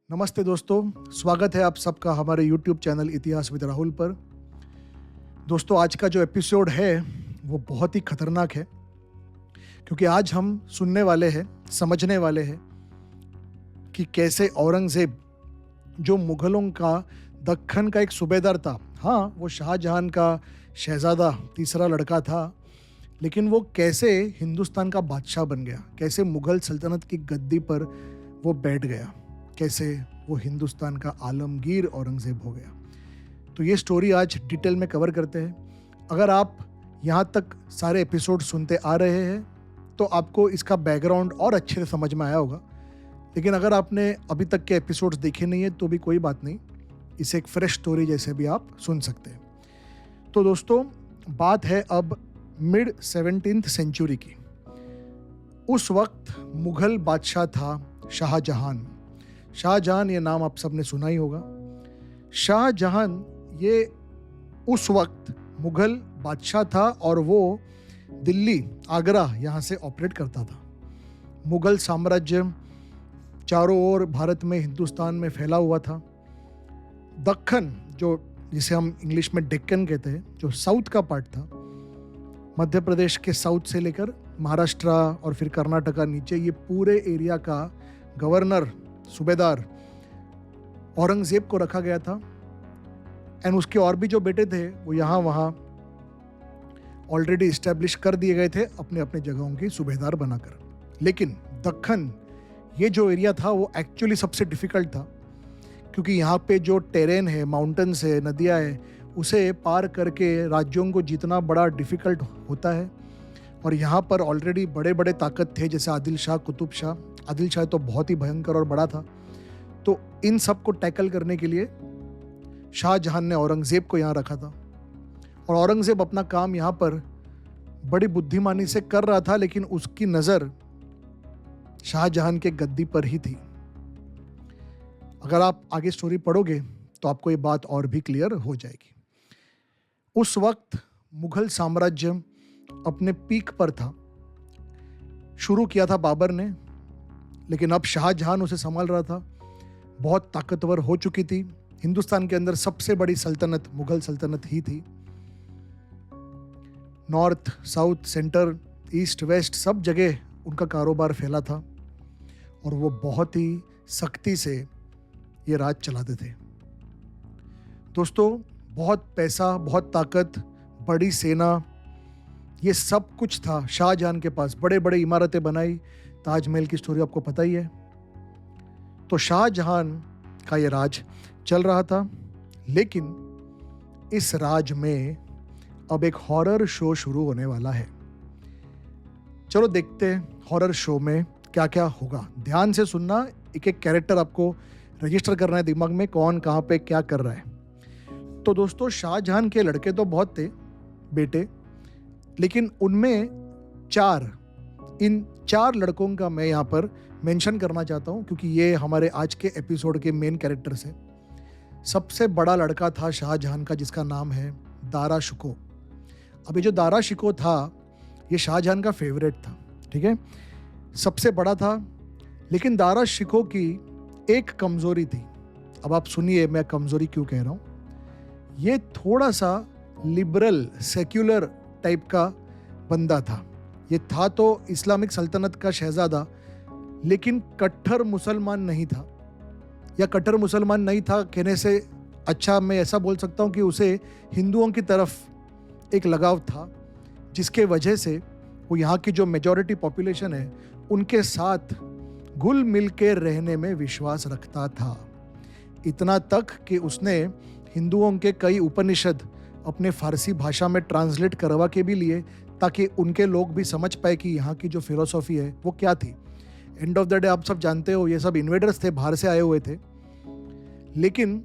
नमस्ते दोस्तों, स्वागत है आप सबका हमारे YouTube चैनल इतिहास विद राहुल पर। दोस्तों, आज का जो एपिसोड है वो बहुत ही खतरनाक है, क्योंकि आज हम सुनने वाले हैं, समझने वाले हैं कि कैसे औरंगज़ेब, जो मुग़लों का दक्खन का एक सूबेदार था, हाँ वो शाहजहां का शहज़ादा तीसरा लड़का था, लेकिन वो कैसे हिंदुस्तान का बादशाह बन गया, कैसे मुग़ल सल्तनत की गद्दी पर वो बैठ गया, कैसे वो हिंदुस्तान का आलमगीर औरंगज़ेब हो गया। तो ये स्टोरी आज डिटेल में कवर करते हैं। अगर आप यहाँ तक सारे एपिसोड सुनते आ रहे हैं तो आपको इसका बैकग्राउंड और अच्छे से समझ में आया होगा, लेकिन अगर आपने अभी तक के एपिसोड्स देखे नहीं है तो भी कोई बात नहीं, इसे एक फ्रेश स्टोरी जैसे भी आप सुन सकते हैं। तो दोस्तों, बात है अब मिड 17th सेंचुरी की। उस वक्त मुग़ल बादशाह था शाहजहां। शाहजहां ये नाम आप सबने सुना ही होगा। शाहजहां ये उस वक्त मुग़ल बादशाह था और वो दिल्ली, आगरा यहाँ से ऑपरेट करता था। मुग़ल साम्राज्य चारों ओर भारत में, हिंदुस्तान में फैला हुआ था। दक्खन, जो जिसे हम इंग्लिश में डेक्कन कहते हैं, जो साउथ का पार्ट था, मध्य प्रदेश के साउथ से लेकर महाराष्ट्र और फिर कर्नाटका नीचे, ये पूरे एरिया का गवर्नर, सूबेदार औरंगज़ेब को रखा गया था। एंड उसके और भी जो बेटे थे वो यहाँ वहाँ ऑलरेडी इस्टेब्लिश कर दिए गए थे अपने अपने जगहों के सूबेदार बनाकर। लेकिन दक्खन, ये जो एरिया था वो एक्चुअली सबसे डिफ़िकल्ट था, क्योंकि यहाँ पे जो टेरेन है, माउंटेन्स है, नदियाँ है, उसे पार करके राज्यों को जीतना बड़ा डिफ़िकल्ट होता है। और यहाँ पर ऑलरेडी बड़े बड़े ताकत थे, जैसे आदिल शाह, कुतुब शाह। आदिल शाह तो बहुत ही भयंकर और बड़ा था। तो इन सब को टैकल करने के लिए शाहजहां ने औरंगज़ेब को यहाँ रखा था, और औरंगज़ेब अपना काम यहाँ पर बड़ी बुद्धिमानी से कर रहा था, लेकिन उसकी नज़र शाहजहां के गद्दी पर ही थी। अगर आप आगे स्टोरी पढ़ोगे तो आपको ये बात और भी क्लियर हो जाएगी। उस वक्त मुग़ल साम्राज्य अपने पीक पर था। शुरू किया था बाबर ने, लेकिन अब शाहजहां उसे संभाल रहा था। बहुत ताकतवर हो चुकी थी। हिंदुस्तान के अंदर सबसे बड़ी सल्तनत मुग़ल सल्तनत ही थी। North, south, centre, east, waste, सब जगह उनका कारोबार फैला था, और वो बहुत ही सख्ती से ये राज चलाते थे। दोस्तों, बहुत पैसा, बहुत ताकत, बड़ी सेना, ये सब कुछ था शाहजहां के पास। बड़े बड़े इमारतें बनाई, ताजमहल की स्टोरी आपको पता ही है। तो शाहजहां का ये राज चल रहा था, लेकिन इस राज में अब एक हॉरर शो शुरू होने वाला है। चलो देखते हैं हॉरर शो में क्या क्या होगा। ध्यान से सुनना, एक एक कैरेक्टर आपको रजिस्टर करना है दिमाग में, कौन कहाँ पे क्या कर रहा है। तो दोस्तों, शाहजहां के लड़के तो बहुत थे, बेटे, लेकिन उनमें इन चार लड़कों का मैं यहाँ पर मेंशन करना चाहता हूँ, क्योंकि ये हमारे आज के एपिसोड के मेन कैरेक्टर्स हैं। सबसे बड़ा लड़का था शाहजहां का, जिसका नाम है दारा शिकोह। अब ये जो दारा शिकोह था, ये शाहजहां का फेवरेट था, ठीक है, सबसे बड़ा था। लेकिन दारा शिकोह की एक कमज़ोरी थी। अब आप सुनिए मैं कमज़ोरी क्यों कह रहा हूँ। ये थोड़ा सा लिबरल, सेक्युलर टाइप का बंदा था। ये था तो इस्लामिक सल्तनत का शहजादा, लेकिन कट्टर मुसलमान नहीं था। या कट्टर मुसलमान नहीं था कहने से अच्छा, मैं ऐसा बोल सकता हूँ कि उसे हिंदुओं की तरफ एक लगाव था, जिसके वजह से वो यहाँ की जो मेजॉरिटी पॉपुलेशन है उनके साथ घुल मिल के रहने में विश्वास रखता था। इतना तक कि उसने हिंदुओं के कई उपनिषद अपने फारसी भाषा में ट्रांसलेट करवा के भी लिए, ताकि उनके लोग भी समझ पाए कि यहाँ की जो फिलोसॉफी है वो क्या थी। एंड ऑफ द डे आप सब जानते हो, ये सब इन्वेडर्स थे, बाहर से आए हुए थे। लेकिन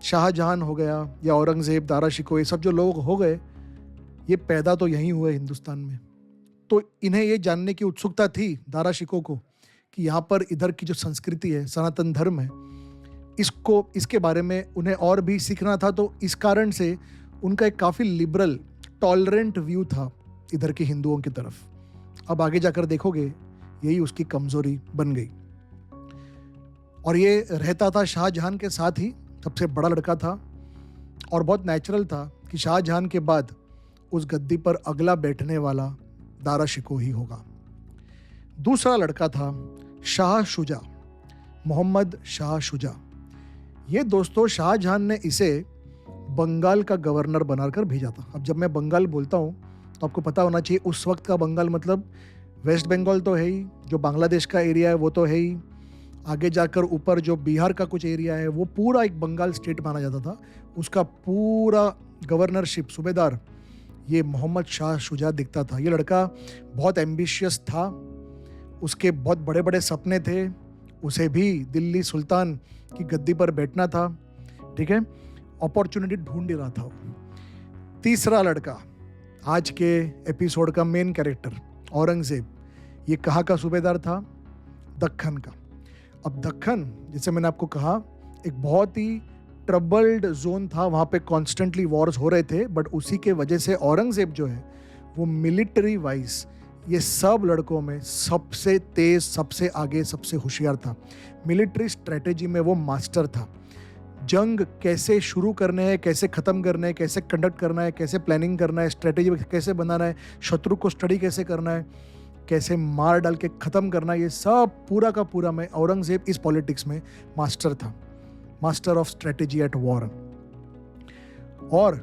शाहजहां हो गया या औरंगज़ेब, दारा शिकोह, ये सब जो लोग हो गए, ये पैदा तो यहीं हुए हिंदुस्तान में। तो इन्हें ये जानने की उत्सुकता थी दारा शिकोह को कि यहाँ पर इधर की जो संस्कृति है, सनातन धर्म है, इसके बारे में उन्हें और भी सीखना था। तो इस कारण से उनका एक काफ़ी लिबरल, टॉलरेंट व्यू था इधर के हिंदुओं की तरफ। अब आगे जाकर देखोगे यही उसकी कमज़ोरी बन गई। और ये रहता था शाहजहां के साथ ही, सबसे बड़ा लड़का था। और बहुत नेचुरल था कि शाहजहां के बाद उस गद्दी पर अगला बैठने वाला दारा शिकोह ही होगा। दूसरा लड़का था शाह शुजा, मोहम्मद शाह शुजा। ये दोस्तों शाहजहां ने इसे बंगाल का गवर्नर बनाकर भेजा था। अब जब मैं बंगाल बोलता हूँ तो आपको पता होना चाहिए उस वक्त का बंगाल मतलब वेस्ट बंगाल तो है ही, जो बांग्लादेश का एरिया है वो तो है ही, आगे जाकर ऊपर जो बिहार का कुछ एरिया है वो पूरा एक बंगाल स्टेट माना जाता था। उसका पूरा गवर्नरशिप, सूबेदार, ये मोहम्मद शाह शुजा दिखता था। ये लड़का बहुत एम्बिशियस था, उसके बहुत बड़े बड़े सपने थे, उसे भी दिल्ली सुल्तान की गद्दी पर बैठना था, ठीक है। अपॉर्चुनिटी ढूंढ ही रहा था। तीसरा लड़का, आज के एपिसोड का मेन कैरेक्टर, औरंगजेब। ये कहाँ का सूबेदार था? दक्खन का। अब दक्खन, जैसे मैंने आपको कहा, एक बहुत ही ट्रबल्ड जोन था, वहाँ पे कॉन्स्टेंटली वॉर्स हो रहे थे। बट उसी के वजह से औरंगजेब जो है वो मिलिट्री वाइज ये सब लड़कों में सबसे तेज, सबसे आगे, सबसे होशियार था। मिलिट्री स्ट्रेटेजी में वो मास्टर था। जंग कैसे शुरू करने हैं, कैसे ख़त्म करने हैं, कैसे कंडक्ट करना है, कैसे प्लानिंग करना है, स्ट्रेटेजी कैसे बनाना है, शत्रु को स्टडी कैसे करना है, कैसे मार डाल के ख़त्म करना है, ये सब पूरा का पूरा में औरंगजेब इस पॉलिटिक्स में मास्टर था, master of strategy at war. और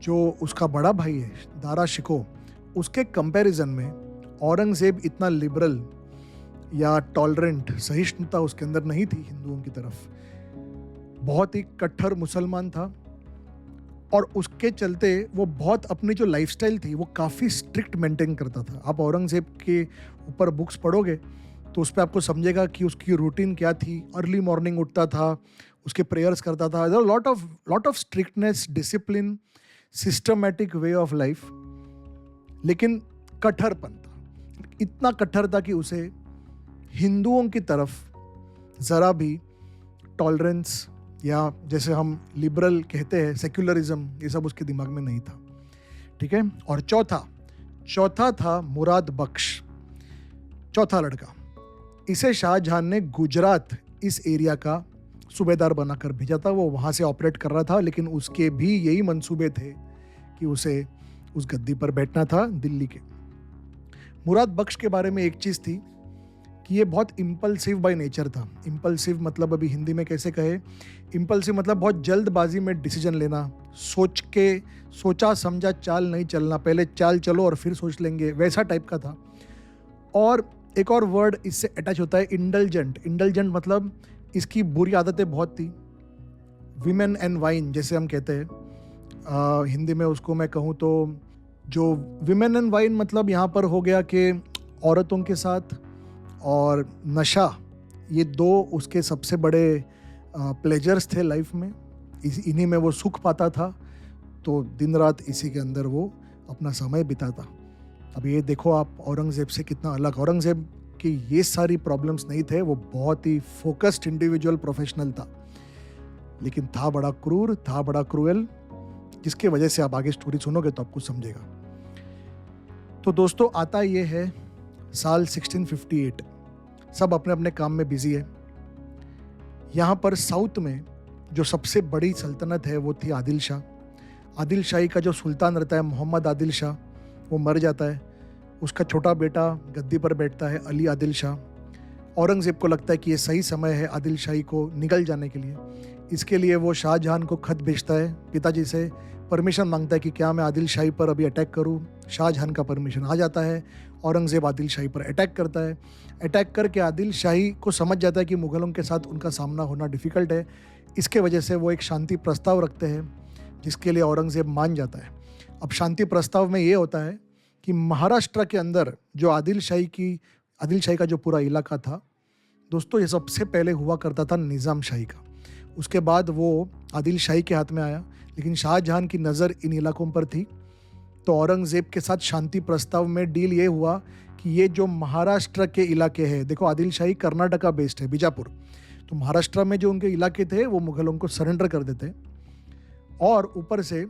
जो उसका बड़ा भाई है दारा शिकोह, उसके कंपैरिजन में औरंगजेब इतना लिबरल या टॉलरेंट, सहिष्णुता उसके अंदर नहीं थी हिंदुओं की तरफ। बहुत ही कट्टर मुसलमान था और उसके चलते वो बहुत अपनी जो लाइफस्टाइल थी वो काफ़ी स्ट्रिक्ट मेंटेन करता था। आप औरंगजेब के ऊपर बुक्स पढ़ोगे तो उस पर आपको समझेगा कि उसकी रूटीन क्या थी। अर्ली मॉर्निंग उठता था, उसके प्रेयर्स करता था। Lot of strictness, discipline, systematic way of life, लेकिन कट्टरपन था। इतना कट्टर था कि उसे हिंदुओं की तरफ ज़रा भी टॉलरेंस या जैसे हम लिबरल कहते हैं सेक्युलरिज्म, ये सब उसके दिमाग में नहीं था, ठीक है। और चौथा था मुराद बख्श, चौथा लड़का। इसे शाहजहां ने गुजरात, इस एरिया का सूबेदार बनाकर भेजा था। वो वहाँ से ऑपरेट कर रहा था, लेकिन उसके भी यही मंसूबे थे कि उसे उस गद्दी पर बैठना था दिल्ली के। मुराद बख्श के बारे में एक चीज़ थी कि ये बहुत इम्पल्सिव बाय नेचर था। इम्पल्सिव मतलब अभी हिंदी में कैसे कहे, इम्पल्सिव मतलब बहुत जल्दबाजी में डिसीजन लेना, सोचा समझा चाल नहीं चलना, पहले चाल चलो और फिर सोच लेंगे, वैसा टाइप का था। और एक और वर्ड इससे अटैच होता है, इंडल्जेंट। इंडल्जेंट मतलब इसकी बुरी आदतें बहुत थी। विमेन एंड वाइन जैसे हम कहते हैं, हिंदी में उसको मैं कहूँ तो जो विमेन एंड वाइन मतलब यहाँ पर हो गया कि औरतों के साथ और नशा, ये दो उसके सबसे बड़े प्लेजर्स थे लाइफ में। इन्हीं में वो सुख पाता था, तो दिन रात इसी के अंदर वो अपना समय बिताता। अब ये देखो आप औरंगज़ेब से कितना अलग। औरंगज़ेब की ये सारी प्रॉब्लम्स नहीं थे, वो बहुत ही फोकस्ड इंडिविजुअल प्रोफेशनल था, लेकिन था बड़ा क्रूर, था बड़ा क्रूएल, जिसके वजह से आप आगे स्टोरी सुनोगे तो आपको समझेगा। तो दोस्तों आता ये है साल 1658, सब अपने अपने काम में बिजी है। यहाँ पर साउथ में जो सबसे बड़ी सल्तनत है वो थी आदिल शाह। आदिल शाही का जो सुल्तान रहता है मोहम्मद आदिल शाह, वो मर जाता है। उसका छोटा बेटा गद्दी पर बैठता है, अली आदिल शाह। औरंगज़ेब को लगता है कि ये सही समय है आदिल शाही को निगल जाने के लिए। इसके लिए वो शाहजहां को खत भेजता है, पिताजी से परमिशन मांगता है कि क्या मैं आदिल शाही पर अभी अटैक करूं। शाहजहां का परमिशन आ जाता है। औरंगज़ेब आदिल शाही पर अटैक करता है। अटैक करके आदिल शाही को समझ जाता है कि मुग़लों के साथ उनका सामना होना डिफ़िकल्ट है। इसके वजह से वो एक शांति प्रस्ताव रखते हैं, जिसके लिए औरंगज़ेब मान जाता है। अब शांति प्रस्ताव में ये होता है कि महाराष्ट्र के अंदर जो आदिल शाही का जो पूरा इलाका था दोस्तों, ये सबसे पहले हुआ करता था निज़ाम शाही का। उसके बाद वो आदिल शाही के हाथ में आया, लेकिन शाहजहां की नज़र इन इलाकों पर थी। तो औरंगज़ेब के साथ शांति प्रस्ताव में डील ये हुआ कि ये जो महाराष्ट्र के इलाके हैं, देखो आदिल शाही कर्नाटका बेस्ड है, बीजापुर, तो महाराष्ट्र में जो उनके इलाके थे वो मुग़लों को सरेंडर कर देते और ऊपर से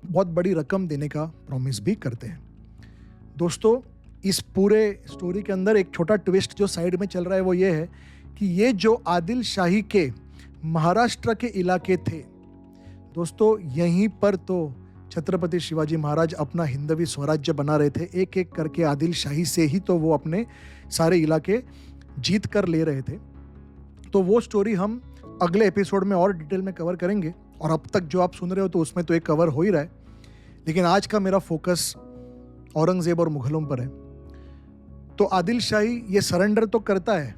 बहुत बड़ी रकम देने का प्रॉमिस भी करते हैं। दोस्तों इस पूरे स्टोरी के अंदर एक छोटा ट्विस्ट जो साइड में चल रहा है वो ये है कि ये जो आदिल शाही के महाराष्ट्र के इलाके थे दोस्तों, यहीं पर तो छत्रपति शिवाजी महाराज अपना हिंदवी स्वराज्य बना रहे थे। एक एक करके आदिल शाही से ही तो वो अपने सारे इलाके जीत कर ले रहे थे। तो वो स्टोरी हम अगले एपिसोड में और डिटेल में कवर करेंगे, और अब तक जो आप सुन रहे हो तो उसमें तो एक कवर हो ही रहा है। लेकिन आज का मेरा फोकस औरंगजेब और मुगलों पर है। तो आदिल शाही ये सरेंडर तो करता है,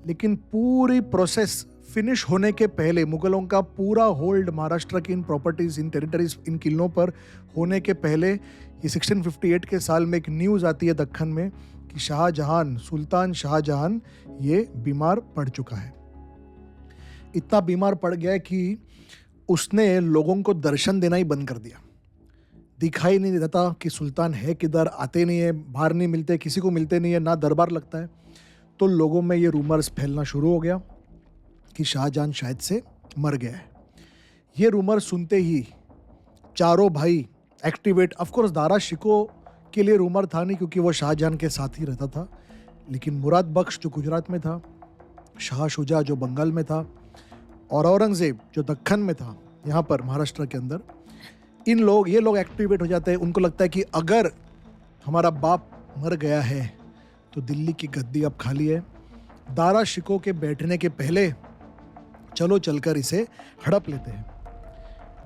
लेकिन पूरी प्रोसेस फिनिश होने के पहले, मुगलों का पूरा होल्ड महाराष्ट्र की इन प्रॉपर्टीज, इन टेरिटरीज, इन किलों पर होने के पहले ये 1658 के साल में एक न्यूज़ आती है दक्खन में कि शाहजहान, सुल्तान शाहजहान ये बीमार पड़ चुका है। इतना बीमार पड़ गया है कि उसने लोगों को दर्शन देना ही बंद कर दिया। दिखाई नहीं देता कि सुल्तान है किधर, आते नहीं है, बाहर नहीं मिलते, किसी को मिलते नहीं है, ना दरबार लगता है। तो लोगों में ये रूमर्स फैलना शुरू हो गया कि शाहजहान शायद से मर गया है। ये रूमर सुनते ही चारों भाई activate. Of course Dara Shikoh के लिए रूमर था नहीं, क्योंकि वो शाहजहान के साथ ही रहता था। लेकिन मुराद बख्श जो गुजरात में था, शाह शुजा जो बंगाल में था, और औरंगजेब जो दक्खन में था, यहाँ पर महाराष्ट्र के अंदर, ये लोग एक्टिवेट हो जाते हैं। उनको लगता है कि अगर हमारा बाप मर गया है तो दिल्ली की गद्दी अब खाली है। दारा शिकोह के बैठने के पहले चलो चलकर इसे हड़प लेते हैं।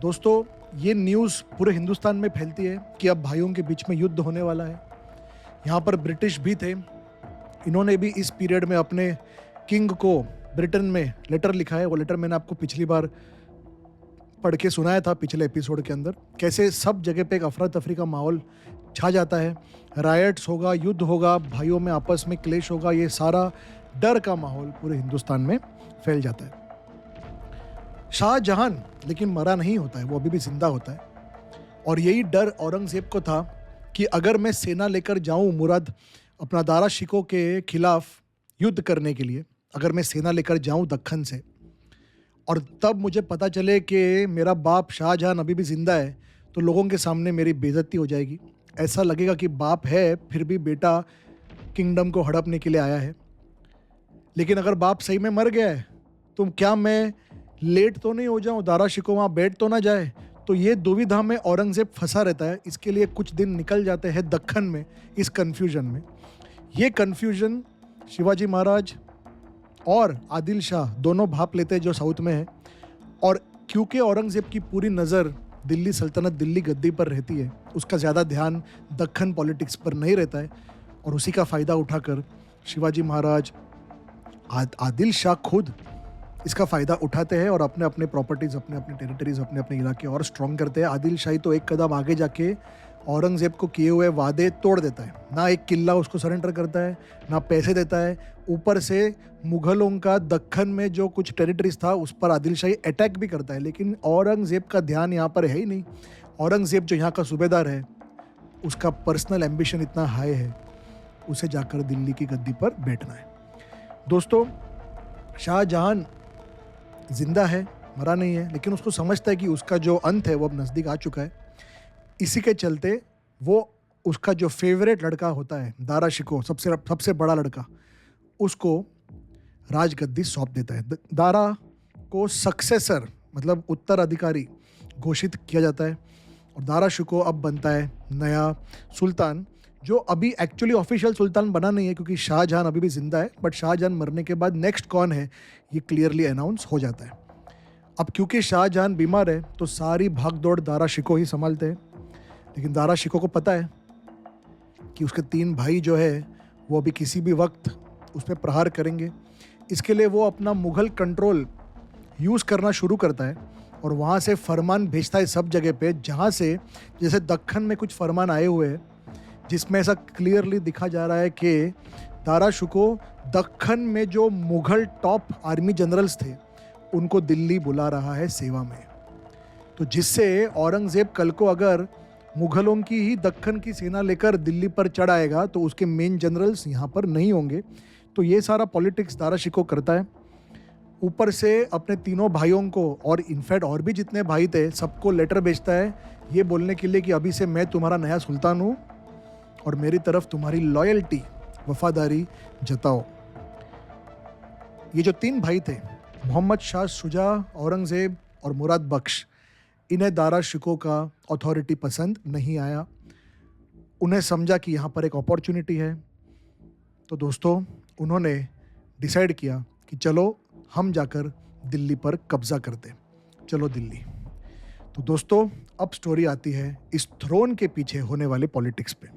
दोस्तों, ये न्यूज़ पूरे हिंदुस्तान में फैलती है कि अब भाइयों के बीच में युद्ध होने वाला है। यहाँ पर ब्रिटिश भी थे, इन्होंने भी इस पीरियड में अपने किंग को ब्रिटेन में लेटर लिखा है। वो लेटर मैंने आपको पिछली बार पढ़ के सुनाया था पिछले एपिसोड के अंदर, कैसे सब जगह पे एक अफरा तफरी का माहौल छा जाता है। रायट्स होगा, युद्ध होगा, भाइयों में आपस में क्लेश होगा, ये सारा डर का माहौल पूरे हिंदुस्तान में फैल जाता है। शाहजहान लेकिन मरा नहीं होता है, वो अभी भी जिंदा होता है। और यही डर औरंगजेब को था कि अगर मैं सेना लेकर जाऊं मुराद अपना दारा शिकोह के खिलाफ युद्ध करने के लिए, अगर मैं सेना लेकर जाऊं दक्खन से, और तब मुझे पता चले कि मेरा बाप शाहजहान अभी भी ज़िंदा है, तो लोगों के सामने मेरी बेइज्जती हो जाएगी। ऐसा लगेगा कि बाप है फिर भी बेटा किंगडम को हड़पने के लिए आया है। लेकिन अगर बाप सही में मर गया है तो क्या मैं लेट तो नहीं हो जाऊं, दारा शिकोह वहाँ बैठ तो ना जाए। तो ये दुविधा में औरंगजेब फंसा रहता है। इसके लिए कुछ दिन निकल जाते हैं दक्खन में, इस कन्फ्यूजन में। ये कन्फ्यूजन शिवाजी महाराज और आदिल शाह दोनों भाप लेते हैं जो साउथ में है। और क्योंकि औरंगजेब की पूरी नज़र दिल्ली सल्तनत, दिल्ली गद्दी पर रहती है, उसका ज़्यादा ध्यान दक्खन पॉलिटिक्स पर नहीं रहता है। और उसी का फ़ायदा उठाकर शिवाजी महाराज, आदिल शाह खुद इसका फ़ायदा उठाते हैं और अपने अपने प्रॉपर्टीज़, अपने अपने टेरिटरीज़, अपने अपने इलाके और स्ट्रॉन्ग करते हैं। आदिल शाही तो एक कदम आगे जाके औरंगजेब को किए हुए वादे तोड़ देता है। ना एक किला उसको सरेंडर करता है, ना पैसे देता है। ऊपर से मुग़लों का दक्खन में जो कुछ टेरिटरीज था उस पर आदिल शाही अटैक भी करता है। लेकिन औरंगजेब का ध्यान यहाँ पर है ही नहीं। औरंगजेब जो यहाँ का सूबेदार है, उसका पर्सनल एम्बिशन इतना हाई है, उसे जाकर दिल्ली की गद्दी पर बैठना है। दोस्तों, शाहजहान जिंदा है, मरा नहीं है, लेकिन उसको समझता है कि उसका जो अंत है वो अब नज़दीक आ चुका है। इसी के चलते वो उसका जो फेवरेट लड़का होता है दारा शिकोह, सबसे बड़ा लड़का, उसको राजगद्दी सौंप देता है। दारा को सक्सेसर मतलब उत्तराधिकारी घोषित किया जाता है और दारा शिकोह अब बनता है नया सुल्तान, जो अभी एक्चुअली ऑफिशियल सुल्तान बना नहीं है क्योंकि शाहजहान अभी भी जिंदा है। बट शाहजहान मरने के बाद नेक्स्ट कौन है ये क्लियरली अनाउंस हो जाता है। अब क्योंकि शाहजहान बीमार है तो सारी भागदौड़ दारा शिकोह ही संभालते हैं। लेकिन दारा शिकोह को पता है कि उसके 3 भाई जो है वो अभी किसी भी वक्त उस पर प्रहार करेंगे। इसके लिए वो अपना मुग़ल कंट्रोल यूज़ करना शुरू करता है और वहाँ से फरमान भेजता है सब जगह पे, जहाँ से जैसे दक्खन में कुछ फरमान आए हुए हैं जिसमें ऐसा क्लियरली दिखा जा रहा है कि दारा शिकोह दक्खन में जो मुग़ल टॉप आर्मी जनरल्स थे उनको दिल्ली बुला रहा है सेवा में। तो जिससे औरंगज़ेब कल को अगर मुग़लों की ही दक्खन की सेना लेकर दिल्ली पर चढ़ आएगा तो उसके मेन जनरल्स यहाँ पर नहीं होंगे। तो ये सारा पॉलिटिक्स दारा शिकोह करता है। ऊपर से अपने 3 भाइयों को और इनफैक्ट और भी जितने भाई थे सबको लेटर भेजता है ये बोलने के लिए कि अभी से मैं तुम्हारा नया सुल्तान हूँ और मेरी तरफ तुम्हारी लॉयल्टी, वफादारी जताओ। ये जो 3 भाई थे, मोहम्मद शाह शुजा, औरंगज़ेब और मुराद बख्श, इन्हें दारा शिकोह का अथॉरिटी पसंद नहीं आया। उन्हें समझा कि यहाँ पर एक अपॉर्चुनिटी है। तो दोस्तों, उन्होंने डिसाइड किया कि चलो हम जाकर दिल्ली पर कब्ज़ा करते, चलो दिल्ली। तो दोस्तों, अब स्टोरी आती है इस थ्रोन के पीछे होने वाले पॉलिटिक्स पे।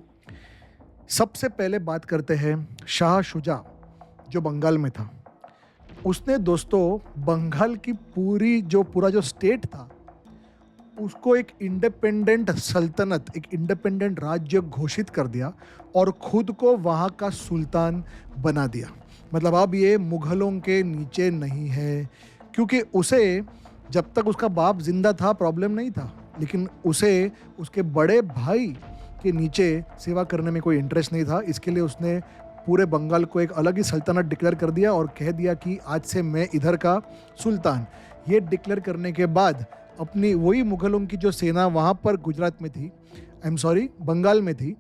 सबसे पहले बात करते हैं शाह शुजा, जो बंगाल में था। उसने दोस्तों बंगाल की पूरा जो स्टेट था उसको एक इंडिपेंडेंट सल्तनत, एक इंडिपेंडेंट राज्य घोषित कर दिया और खुद को वहाँ का सुल्तान बना दिया। मतलब अब ये मुग़लों के नीचे नहीं है, क्योंकि उसे जब तक उसका बाप जिंदा था प्रॉब्लम नहीं था, लेकिन उसे उसके बड़े भाई के नीचे सेवा करने में कोई इंटरेस्ट नहीं था। इसके लिए उसने पूरे बंगाल को एक अलग ही सल्तनत डिक्लेयर कर दिया और कह दिया कि आज से मैं इधर का सुल्तान। ये डिक्लेयर करने के बाद अपनी वही मुग़लों की जो सेना वहाँ पर गुजरात में थी, बंगाल में थी,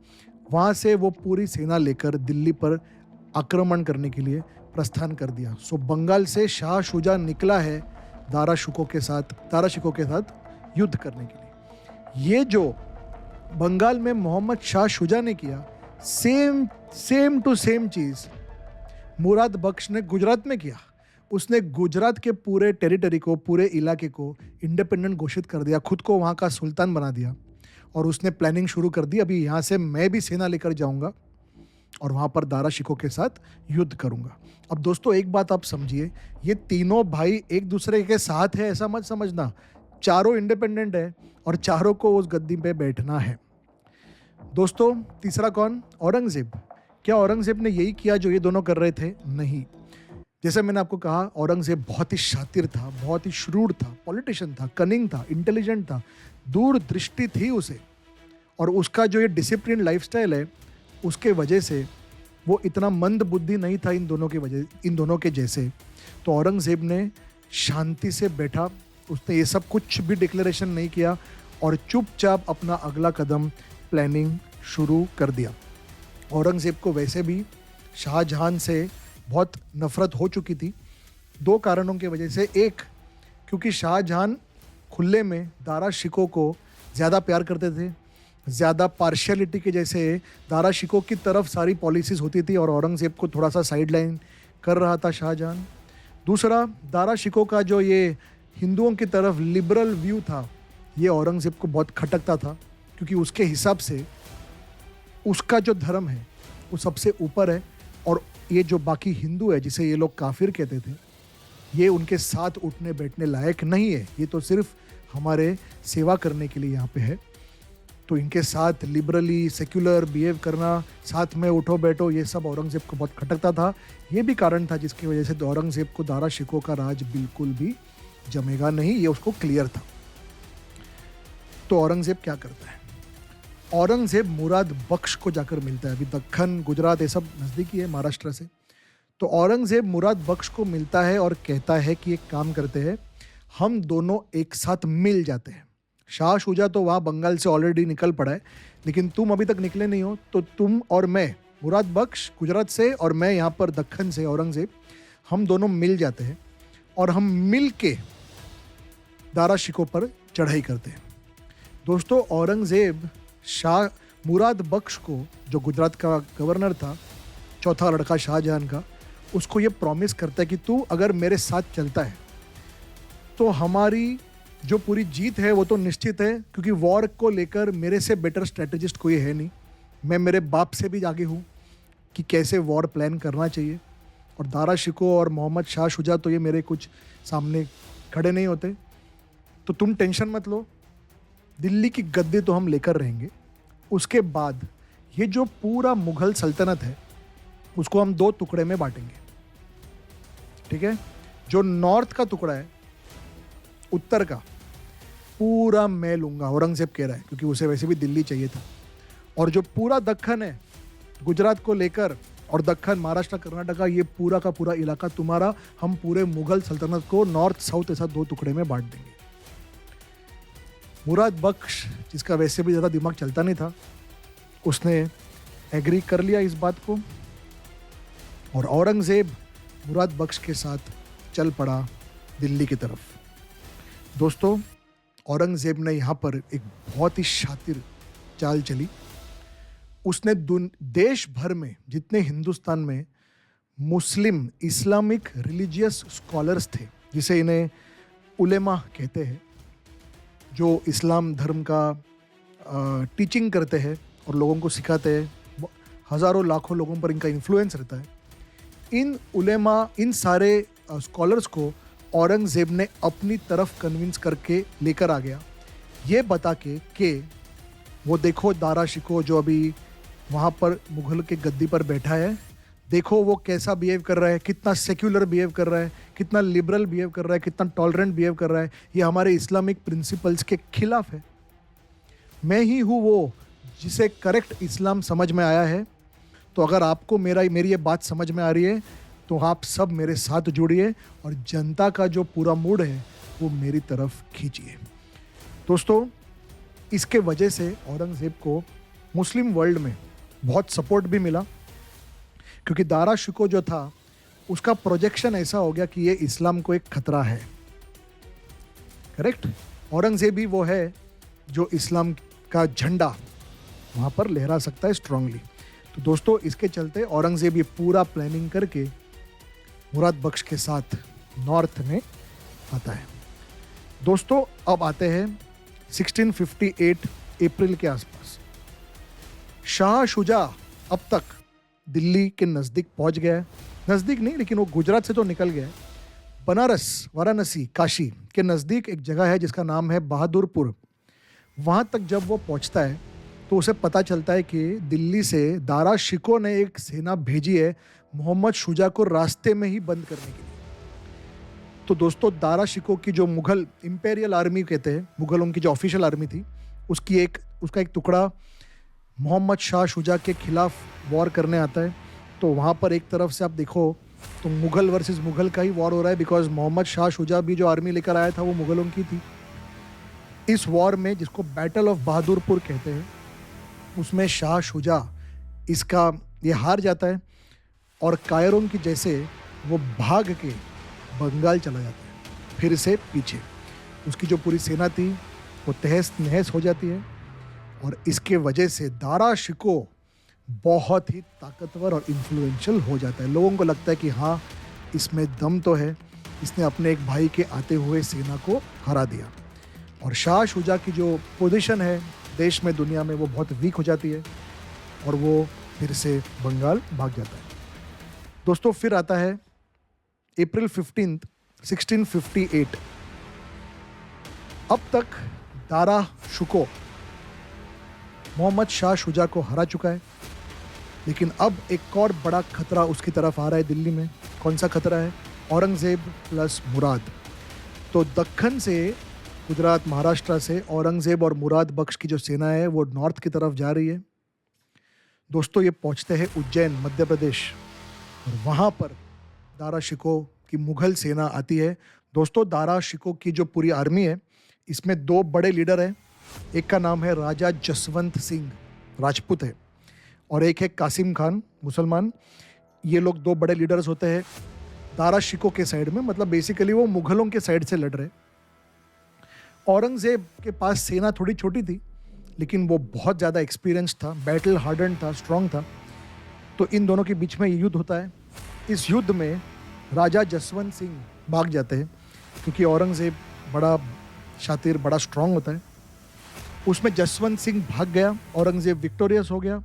वहाँ से वो पूरी सेना लेकर दिल्ली पर आक्रमण करने के लिए प्रस्थान कर दिया। सो बंगाल से शाह शुजा निकला है दारा शिकोह के साथ युद्ध करने के लिए। ये जो बंगाल में मोहम्मद शाह शुजा ने किया, सेम टू सेम चीज़ मुराद बख्श ने गुजरात में किया। उसने गुजरात के पूरे टेरिटरी को, पूरे इलाके को इंडिपेंडेंट घोषित कर दिया, खुद को वहाँ का सुल्तान बना दिया और उसने प्लानिंग शुरू कर दी, अभी यहाँ से मैं भी सेना लेकर जाऊँगा और वहाँ पर दारा शिकोह के साथ युद्ध करूँगा। अब दोस्तों एक बात आप समझिए, ये तीनों भाई एक दूसरे के साथ है ऐसा मत समझना। चारों इंडिपेंडेंट है और चारों को उस गद्दी पे बैठना है। दोस्तों तीसरा कौन? औरंगज़ेब। क्या औरंगज़ेब ने यही किया जो ये दोनों कर रहे थे? नहीं। जैसे मैंने आपको कहा, औरंगज़ेब बहुत ही शातिर था, बहुत ही श्रूड था, पॉलिटिशियन था, कनिंग था, इंटेलिजेंट था, दूरदृष्टि थी उसे। और उसका जो ये डिसिप्लिन लाइफस्टाइल है, उसके वजह से वो इतना मंद बुद्धि नहीं था इन दोनों के जैसे। तो औरंगज़ेब ने शांति से बैठा, उसने ये सब कुछ भी डिक्लेरेशन नहीं किया और चुपचाप अपना अगला कदम प्लानिंग शुरू कर दिया। औरंगज़ेब को वैसे भी शाहजहां से बहुत नफ़रत हो चुकी थी, 2 कारणों की वजह से। एक, क्योंकि शाहजहां खुले में दारा शिकोह को ज़्यादा प्यार करते थे, ज़्यादा पार्शियलिटी के जैसे दारा शिकोह की तरफ सारी पॉलिसीज़ होती थी और औरंगज़ेब को थोड़ा सा साइडलाइन कर रहा था शाहजहां। दूसरा, दारा शिकोह का जो ये हिंदुओं की तरफ लिबरल व्यू था, ये औरंगज़ेब को बहुत खटकता था, क्योंकि उसके हिसाब से उसका जो धर्म है वो सबसे ऊपर है और ये जो बाकी हिंदू है, जिसे ये लोग काफिर कहते थे, ये उनके साथ उठने बैठने लायक नहीं है, ये तो सिर्फ हमारे सेवा करने के लिए यहाँ पे है। तो इनके साथ लिबरली सेक्युलर बिहेव करना, साथ में उठो बैठो, ये सब औरंगज़ेब को बहुत खटकता था। ये भी कारण था जिसकी वजह से औरंगज़ेब को दारा शिकोह का राज बिल्कुल भी जमेगा नहीं, ये उसको क्लियर था। तो औरंगज़ेब क्या करता है? औरंगज़ेब मुराद बख्श को जाकर मिलता है। अभी दक्खन, गुजरात ये सब नज़दीकी है महाराष्ट्र से। तो औरंगज़ेब मुराद बख्श को मिलता है और कहता है कि एक काम करते हैं, हम दोनों एक साथ मिल जाते हैं। शाह शुजा तो वहाँ बंगाल से ऑलरेडी निकल पड़ा है, लेकिन तुम अभी तक निकले नहीं हो, तो तुम और मैं, मुराद बख्श गुजरात से और मैं यहाँ पर दक्खन से औरंगज़ेब, हम दोनों मिल जाते हैं और हम मिल के दारा शिकोह पर चढ़ाई करते हैं। दोस्तों औरंगज़ेब मुराद बख्श को, जो गुजरात का गवर्नर था, चौथा लड़का शाहजहां का, उसको ये प्रॉमिस करता है कि तू अगर मेरे साथ चलता है तो हमारी जो पूरी जीत है वो तो निश्चित है, क्योंकि वॉर को लेकर मेरे से बेटर स्ट्रेटेजिस्ट कोई है नहीं। मैं मेरे बाप से भी आगे हूँ कि कैसे वॉर प्लान करना चाहिए, और दारा शिकोह और मोहम्मद शाह शुजा तो ये मेरे कुछ सामने खड़े नहीं होते। तो तुम टेंशन मत लो, दिल्ली की गद्दी तो हम लेकर रहेंगे। उसके बाद ये जो पूरा मुग़ल सल्तनत है उसको हम 2 टुकड़े में बांटेंगे, ठीक है? जो नॉर्थ का टुकड़ा है, उत्तर का, पूरा मैं लूँगा, औरंगज़ेब कह रहा है, क्योंकि उसे वैसे भी दिल्ली चाहिए था। और जो पूरा दक्खन है, गुजरात को लेकर, और दक्खन, महाराष्ट्र, कर्नाटका, ये पूरा का पूरा इलाका तुम्हारा, हम पूरे मुग़ल सल्तनत को नॉर्थ साउथ ऐसा 2 टुकड़े में बांट देंगे। मुराद बख्श, जिसका वैसे भी ज़्यादा दिमाग चलता नहीं था, उसने एग्री कर लिया इस बात को। और औरंगज़ेब मुराद बख्श के साथ चल पड़ा दिल्ली की तरफ। दोस्तों, औरंगज़ेब ने यहाँ पर एक बहुत ही शातिर चाल चली। उसने देश भर में जितने हिंदुस्तान में मुस्लिम इस्लामिक रिलीजियस स्कॉलर्स थे, जिसे इन्हें उलेमा कहते हैं, जो इस्लाम धर्म का टीचिंग करते हैं और लोगों को सिखाते हैं, हज़ारों लाखों लोगों पर इनका इन्फ्लुएंस रहता है। इन उलेमा, इन सारे स्कॉलर्स को औरंगज़ेब ने अपनी तरफ कन्विंस करके लेकर आ गया, ये बता के कि वो देखो दारा शिकोह जो अभी वहाँ पर मुग़ल के गद्दी पर बैठा है, देखो वो कैसा बिहेव कर रहा है, कितना सेक्युलर बिहेव कर रहा है, कितना लिबरल बिहेव कर रहा है, कितना टॉलरेंट बिहेव कर रहा है, ये हमारे इस्लामिक प्रिंसिपल्स के खिलाफ है। मैं ही हूँ वो जिसे करेक्ट इस्लाम समझ में आया है। तो अगर आपको मेरी ये बात समझ में आ रही है तो आप सब मेरे साथ जुड़िए और जनता का जो पूरा मूड है वो मेरी तरफ खींचिए। दोस्तों, इसके वजह से औरंगज़ेब को मुस्लिम वर्ल्ड में बहुत सपोर्ट भी मिला, क्योंकि दारा शिकोह जो था उसका प्रोजेक्शन ऐसा हो गया कि ये इस्लाम को एक खतरा है। करेक्ट? औरंगज़ेब ही वो है जो इस्लाम का झंडा वहाँ पर लहरा सकता है स्ट्रांगली। तो दोस्तों, इसके चलते औरंगज़ेब ये पूरा प्लानिंग करके मुराद बख्श के साथ नॉर्थ में आता है। दोस्तों, अब आते हैं 1658 अप्रैल के आसपास। शाह शुजा अब तक दिल्ली के नज़दीक पहुंच गया है। नज़दीक नहीं, लेकिन वो गुजरात से तो निकल गया है। बनारस, वाराणसी, काशी के नज़दीक एक जगह है जिसका नाम है बहादुरपुर। वहाँ तक जब वो पहुँचता है तो उसे पता चलता है कि दिल्ली से दारा शिकोह ने एक सेना भेजी है मोहम्मद शुजा को रास्ते में ही बंद करने के लिए। तो दोस्तों, दारा शिकोह की जो मुग़ल इंपेरियल आर्मी कहते हैं, मुग़लों की जो ऑफिशियल आर्मी थी, उसका एक टुकड़ा मोहम्मद शाह शुजा के खिलाफ वॉर करने आता है। तो वहाँ पर एक तरफ से आप देखो तो मुग़ल वर्सेस मुग़ल का ही वॉर हो रहा है, बिकॉज मोहम्मद शाह शुजा भी जो आर्मी लेकर आया था वो मुग़लों की थी। इस वॉर में, जिसको बैटल ऑफ बहादुरपुर कहते हैं, उसमें शाह शुजा ये हार जाता है और कायरों की जैसे वो भाग के बंगाल चला जाता है, फिर से पीछे। उसकी जो पूरी सेना थी वो तहस नहस हो जाती है और इसके वजह से दारा शिकोह बहुत ही ताकतवर और इन्फ्लुएंशियल हो जाता है। लोगों को लगता है कि हाँ, इसमें दम तो है, इसने अपने एक भाई के आते हुए सेना को हरा दिया। और शाह शुजा की जो पोजीशन है देश में, दुनिया में, वो बहुत वीक हो जाती है और वो फिर से बंगाल भाग जाता है। दोस्तों, फिर आता है अप्रैल 15, 1658। अब तक दारा शिकोह मोहम्मद शाह शुजा को हरा चुका है, लेकिन अब एक और बड़ा खतरा उसकी तरफ आ रहा है दिल्ली में। कौन सा खतरा है? औरंगज़ेब प्लस मुराद। तो दक्खन से, गुजरात, महाराष्ट्र से औरंगज़ेब और मुराद बख्श की जो सेना है वो नॉर्थ की तरफ जा रही है। दोस्तों, ये पहुंचते हैं उज्जैन, मध्य प्रदेश, और वहाँ पर दारा शिकोह की मुग़ल सेना आती है। दोस्तों, दारा शिकोह की जो पूरी आर्मी है, इसमें दो बड़े लीडर हैं। एक का नाम है राजा जसवंत सिंह, राजपूत है, और एक है कासिम खान, मुसलमान। ये लोग दो बड़े लीडर्स होते हैं दारा शिकोह के साइड में, मतलब बेसिकली वो मुग़लों के साइड से लड़ रहे। औरंगज़ेब के पास सेना थोड़ी छोटी थी, लेकिन वो बहुत ज़्यादा एक्सपीरियंस था, बैटल हार्डन था, स्ट्रॉन्ग था। तो इन दोनों के बीच में ये युद्ध होता है। इस युद्ध में राजा जसवंत सिंह भाग जाते हैं, क्योंकि औरंगज़ेब बड़ा शातिर, बड़ा स्ट्रॉन्ग होता है। उसमें जसवंत सिंह भाग गया, औरंगज़ेब विक्टोरियस हो गया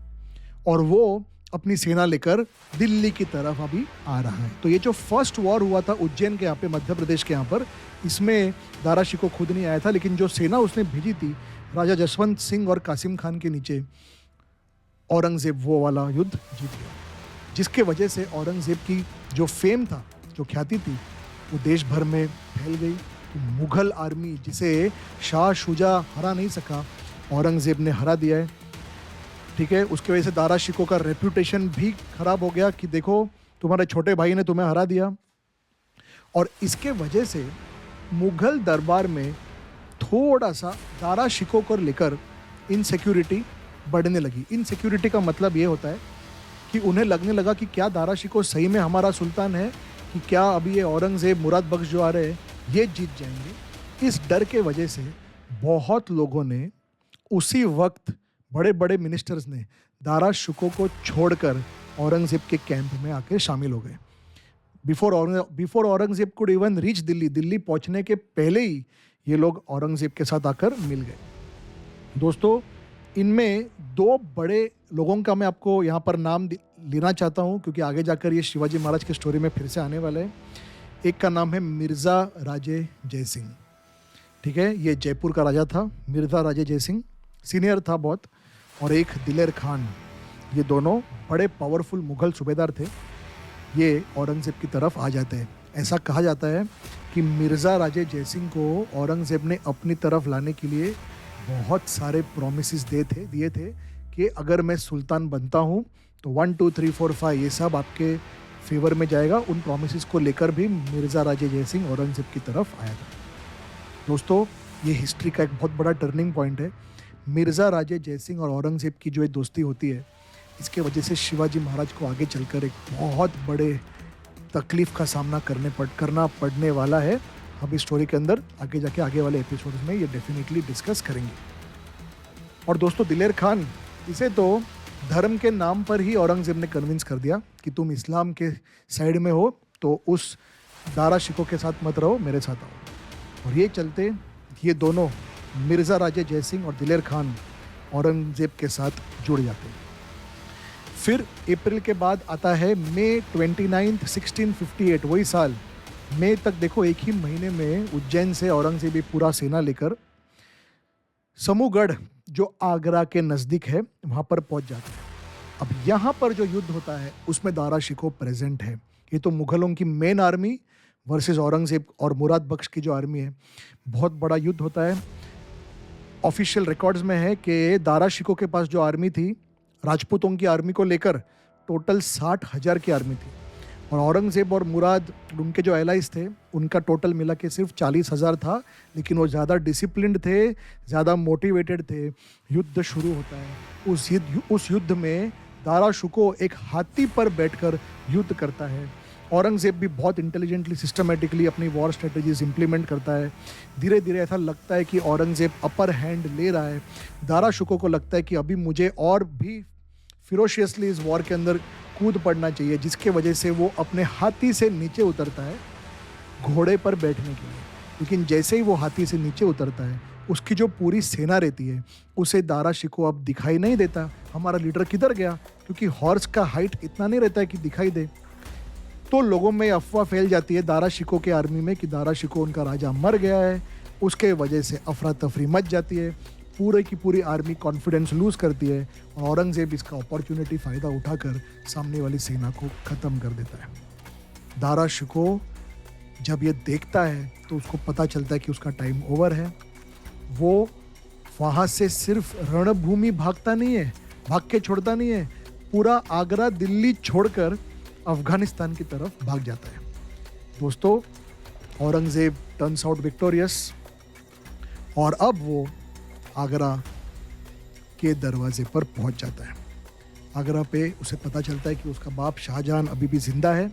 और वो अपनी सेना लेकर दिल्ली की तरफ अभी आ रहा है। तो ये जो फर्स्ट वॉर हुआ था उज्जैन के यहाँ पे, मध्य प्रदेश के यहाँ पर, इसमें दारा शिकोह खुद नहीं आया था, लेकिन जो सेना उसने भेजी थी राजा जसवंत सिंह और कासिम खान के नीचे, औरंगज़ेब वो वाला युद्ध जीत गया, जिसके वजह से औरंगज़ेब की जो फेम था, जो ख्याति थी, वो देश भर में फैल गई। मुग़ल आर्मी जिसे शाह शुजा हरा नहीं सका, औरंगज़ेब ने हरा दिया है। ठीक है, उसकी वजह से दारा शिकोह का रेप्यूटेशन भी खराब हो गया कि देखो तुम्हारे छोटे भाई ने तुम्हें हरा दिया। और इसके वजह से मुग़ल दरबार में थोड़ा सा दारा शिकोह को लेकर इनसिक्योरिटी बढ़ने लगी। इनसिक्योरिटी का मतलब ये होता है कि उन्हें लगने लगा कि क्या दारा शिकोह सही में हमारा सुल्तान है, कि क्या अभी ये औरंगज़ेब मुराद बख्श जो आ रहे हैं ये जीत जाएंगे। इस डर के वजह से बहुत लोगों ने उसी वक्त, बड़े बड़े मिनिस्टर्स ने दारा शिकोह को छोड़कर औरंगज़ेब के कैंप में आके शामिल हो गए। Before Aurangzeb could even reach Delhi पहुंचने के पहले ही ये लोग औरंगज़ेब के साथ आकर मिल गए। दोस्तों, इनमें दो बड़े लोगों का मैं आपको यहाँ पर नाम लेना चाहता हूँ, क्योंकि आगे जाकर ये शिवाजी महाराज की स्टोरी में फिर से आने वाले हैं। एक का नाम है मिर्ज़ा राजे जयसिंह। ठीक है, ये जयपुर का राजा था, मिर्ज़ा राजे जयसिंह, सीनियर था बहुत। और एक दिलेर खान, ये दोनों बड़े पावरफुल मुग़ल सूबेदार थे। ये औरंगज़ेब की तरफ आ जाते हैं। ऐसा कहा जाता है कि मिर्ज़ा राजे जयसिंह को औरंगज़ेब ने अपनी तरफ लाने के लिए बहुत सारे प्रॉमिसेस दिए थे कि अगर मैं सुल्तान बनता हूँ तो 1 2 3 4 5 ये सब आपके फेवर में जाएगा। उन प्रॉमिसेस को लेकर भी मिर्ज़ा राजे जयसिंह औरंगज़ेब की तरफ आया था। दोस्तों, ये हिस्ट्री का एक बहुत बड़ा टर्निंग पॉइंट है। मिर्ज़ा राजे जयसिंह और औरंगज़ेब की जो ये दोस्ती होती है, इसके वजह से शिवाजी महाराज को आगे चलकर एक बहुत बड़े तकलीफ़ का सामना करना पड़ने वाला है। हम इस स्टोरी के अंदर आगे जाके आगे वाले एपिसोड्स में ये डेफिनेटली डिस्कस करेंगे। और दोस्तों, दिलेर खान, इसे तो धर्म के नाम पर ही औरंगज़ेब ने कन्विंस कर दिया कि तुम इस्लाम के साइड में हो तो उस दारा शिकोह के साथ मत रहो, मेरे साथ आओ। और ये चलते ये दोनों मिर्ज़ा राजे जयसिंह और दिलेर खान औरंगज़ेब के साथ जुड़ जाते हैं। फिर अप्रैल के बाद आता है मई 29, 1658, वही साल मई तक। देखो, एक ही महीने में उज्जैन से औरंगज़ेब पूरा सेना लेकर समूहगढ़ जो आगरा के नज़दीक है वहाँ पर पहुँच जाता है। अब यहाँ पर जो युद्ध होता है उसमें दारा शिकोह प्रेजेंट है। ये तो मुग़लों की मेन आर्मी वर्सेस औरंगज़ेब और मुराद बख्श की जो आर्मी है, बहुत बड़ा युद्ध होता है। ऑफिशियल रिकॉर्ड्स में है कि दारा शिकोह के पास जो आर्मी थी, राजपूतों की आर्मी को लेकर टोटल 60,000 की आर्मी थी। और औरंगज़ेब और मुराद, उनके जो एलाइज थे, उनका टोटल मिला के सिर्फ 40,000 था। लेकिन वो ज़्यादा डिसिप्लिन्ड थे, ज़्यादा मोटिवेटेड थे। युद्ध शुरू होता है। उस युद्ध में दारा शिकोह एक हाथी पर बैठकर युद्ध करता है। औरंगज़ेब भी बहुत इंटेलिजेंटली, सिस्टमेटिकली अपनी वॉर स्ट्रेटजीज इंप्लीमेंट करता है। धीरे धीरे ऐसा लगता है कि औरंगज़ेब अपर हैंड ले रहा है। दारा शिकोह को लगता है कि अभी मुझे और भी फिरोशियसली इस वॉर के अंदर कूद पड़ना चाहिए, जिसके वजह से वो अपने हाथी से नीचे उतरता है घोड़े पर बैठने के लिए। लेकिन जैसे ही वो हाथी से नीचे उतरता है, उसकी जो पूरी सेना रहती है उसे दारा शिकोह अब दिखाई नहीं देता। हमारा लीडर किधर गया? क्योंकि हॉर्स का हाइट इतना नहीं रहता है कि दिखाई दे। तो लोगों में अफवाह फैल जाती है दारा शिकोह के आर्मी में कि दारा शिकोह उनका राजा मर गया है। उसके वजह से अफरा तफरी मच जाती है। पूरे की पूरी आर्मी कॉन्फिडेंस लूज़ करती है और औरंगज़ेब इसका अपॉर्चुनिटी फ़ायदा उठाकर सामने वाली सेना को ख़त्म कर देता है। दारा शिकोह जब ये देखता है तो उसको पता चलता है कि उसका टाइम ओवर है। वो वहाँ से सिर्फ रणभूमि भागता नहीं है, भाग के छोड़ता नहीं है, पूरा आगरा दिल्ली छोड़कर अफ़गानिस्तान की तरफ भाग जाता है। दोस्तों, औरंगज़ेब टर्न्स आउट विक्टोरियस और अब वो आगरा के दरवाजे पर पहुंच जाता है। आगरा पे उसे पता चलता है कि उसका बाप शाहजहां अभी भी जिंदा है।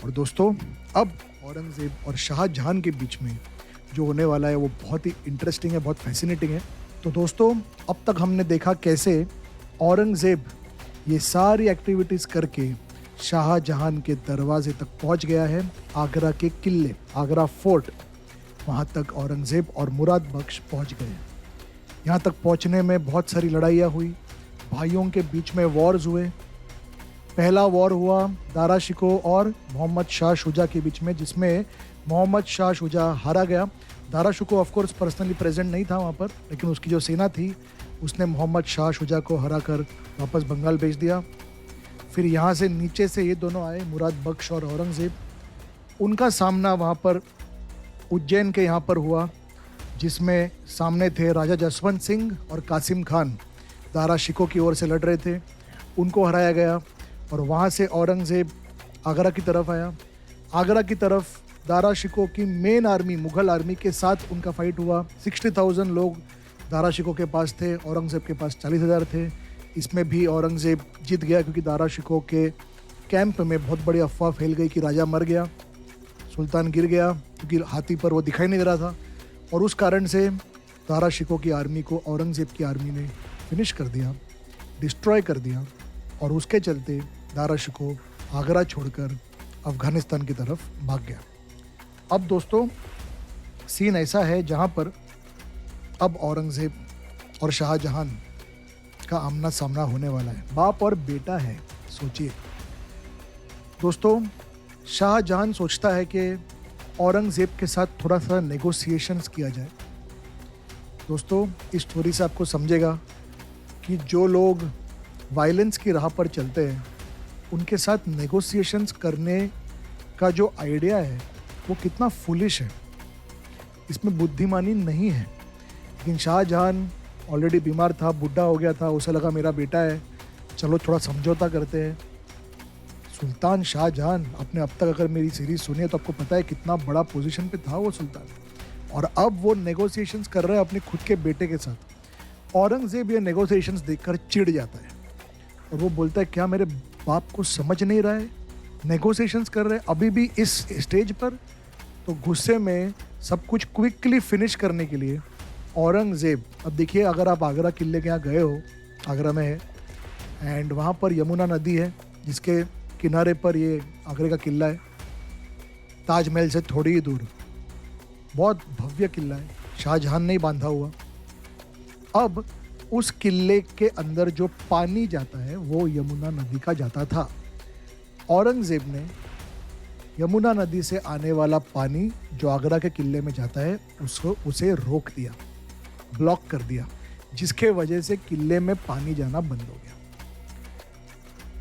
और दोस्तों, अब औरंगज़ेब और शाहजहां के बीच में जो होने वाला है वो बहुत ही इंटरेस्टिंग है, बहुत फैसिनेटिंग है। तो दोस्तों, अब तक हमने देखा कैसे औरंगज़ेब ये सारी एक्टिविटीज़ करके शाहजहां के दरवाजे तक पहुंच गया है। आगरा के किले, आगरा फोर्ट, वहाँ तक औरंगज़ेब और मुराद बख्श पहुँच गए। यहाँ तक पहुँचने में बहुत सारी लड़ाइयाँ हुई, भाइयों के बीच में वॉर्स हुए। पहला वॉर हुआ दारा शिकोह और मोहम्मद शाह शुजा के बीच में, जिसमें मोहम्मद शाह शुजा हारा गया। Dara Shikoh of course personally present नहीं था वहाँ पर, लेकिन उसकी जो सेना थी उसने मोहम्मद शाह शुजा को हरा कर वापस बंगाल भेज दिया। फिर यहाँ से नीचे से ये दोनों आए, मुराद बख्श और औरंगज़ेब। उनका सामना वहाँ पर उज्जैन के यहाँ पर हुआ, जिसमें सामने थे राजा जसवंत सिंह और कासिम खान, दारा शिकोह की ओर से लड़ रहे थे। उनको हराया गया और वहाँ से औरंगज़ेब आगरा की तरफ आया। आगरा की तरफ दारा शिकोह की मेन आर्मी, मुग़ल आर्मी के साथ उनका फाइट हुआ। 60,000 लोग दारा शिकोह के पास थे, औरंगज़ेब के पास 40,000 थे। इसमें भी औरंगज़ेब जीत गया क्योंकि दारा शिकोह के कैंप में बहुत बड़ी अफवाह फैल गई कि राजा मर गया, सुल्तान गिर गया, क्योंकि हाथी पर वो दिखाई नहीं दे रहा था। और उस कारण से दारा शिकोह की आर्मी को औरंगज़ेब की आर्मी ने फिनिश कर दिया, डिस्ट्रॉय कर दिया। और उसके चलते दारा शिकोह आगरा छोड़कर अफ़गानिस्तान की तरफ भाग गया। अब दोस्तों सीन ऐसा है जहाँ पर अब औरंगज़ेब और शाहजहां का आमना सामना होने वाला है। बाप और बेटा है। सोचिए दोस्तों, शाहजहां सोचता है कि औरंगज़ेब के साथ थोड़ा सा नेगोशिएशंस किया जाए। दोस्तों, इस स्टोरी से आपको समझेगा कि जो लोग वायलेंस की राह पर चलते हैं उनके साथ नेगोशिएशंस करने का जो आइडिया है वो कितना फुलिश है, इसमें बुद्धिमानी नहीं है। लेकिन शाहजहां ऑलरेडी बीमार था, बूढ़ा हो गया था, उसे लगा मेरा बेटा है, चलो थोड़ा समझौता करते हैं। सुल्तान शाहजहां, आपने अब तक अगर मेरी सीरीज सुनी है तो आपको पता है कितना बड़ा पोजीशन पे था वो सुल्तान, और अब वो नेगोशिएशंस कर रहा है अपने खुद के बेटे के साथ। औरंगज़ेब ये नेगोशिएशंस देखकर चिढ़ जाता है और वो बोलता है क्या मेरे बाप को समझ नहीं रहा है, नेगोशिएशंस कर रहे हैं अभी भी इस स्टेज पर। तो गुस्से में सब कुछ क्विकली फिनिश करने के लिए औरंगज़ेब, अब देखिए अगर आप आगरा किले के यहाँ गए हो, आगरा में है, एंड वहाँ पर यमुना नदी है जिसके किनारे पर ये आगरे का किला है, ताजमहल से थोड़ी ही दूर, बहुत भव्य किला है, शाहजहां ने ही बांधा हुआ। अब उस किले के अंदर जो पानी जाता है वो यमुना नदी का जाता था। औरंगज़ेब ने यमुना नदी से आने वाला पानी जो आगरा के किले में जाता है उसे रोक दिया, ब्लॉक कर दिया, जिसके वजह से किले में पानी जाना बंद हो गया।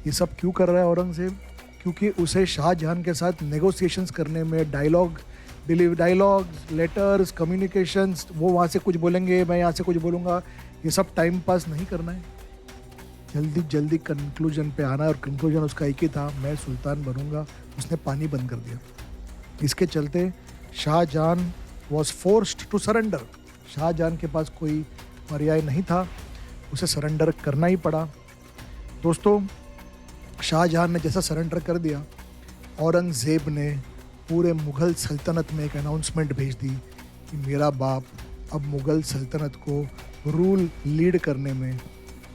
ये सब क्यों कर रहा है औरंगज़ेब? क्योंकि उसे शाहजहां के साथ नेगोशिएशंस करने में डायलॉग्स, लेटर्स, कम्युनिकेशंस, वो वहाँ से कुछ बोलेंगे, मैं यहाँ से कुछ बोलूँगा, ये सब टाइम पास नहीं करना है, जल्दी जल्दी कंक्लूजन पे आना है। और कंक्लूजन उसका एक ही था, मैं सुल्तान बनूंगा। उसने पानी बंद कर दिया। इसके चलते Shahjahan was forced to surrender. Shahjahan के पास कोई पर्याय नहीं था, उसे सरेंडर करना ही पड़ा। दोस्तों, शाहजहां ने जैसा सरेंडर कर दिया, औरंगज़ेब ने पूरे मुग़ल सल्तनत में एक अनाउंसमेंट भेज दी कि मेरा बाप अब मुग़ल सल्तनत को रूल लीड करने में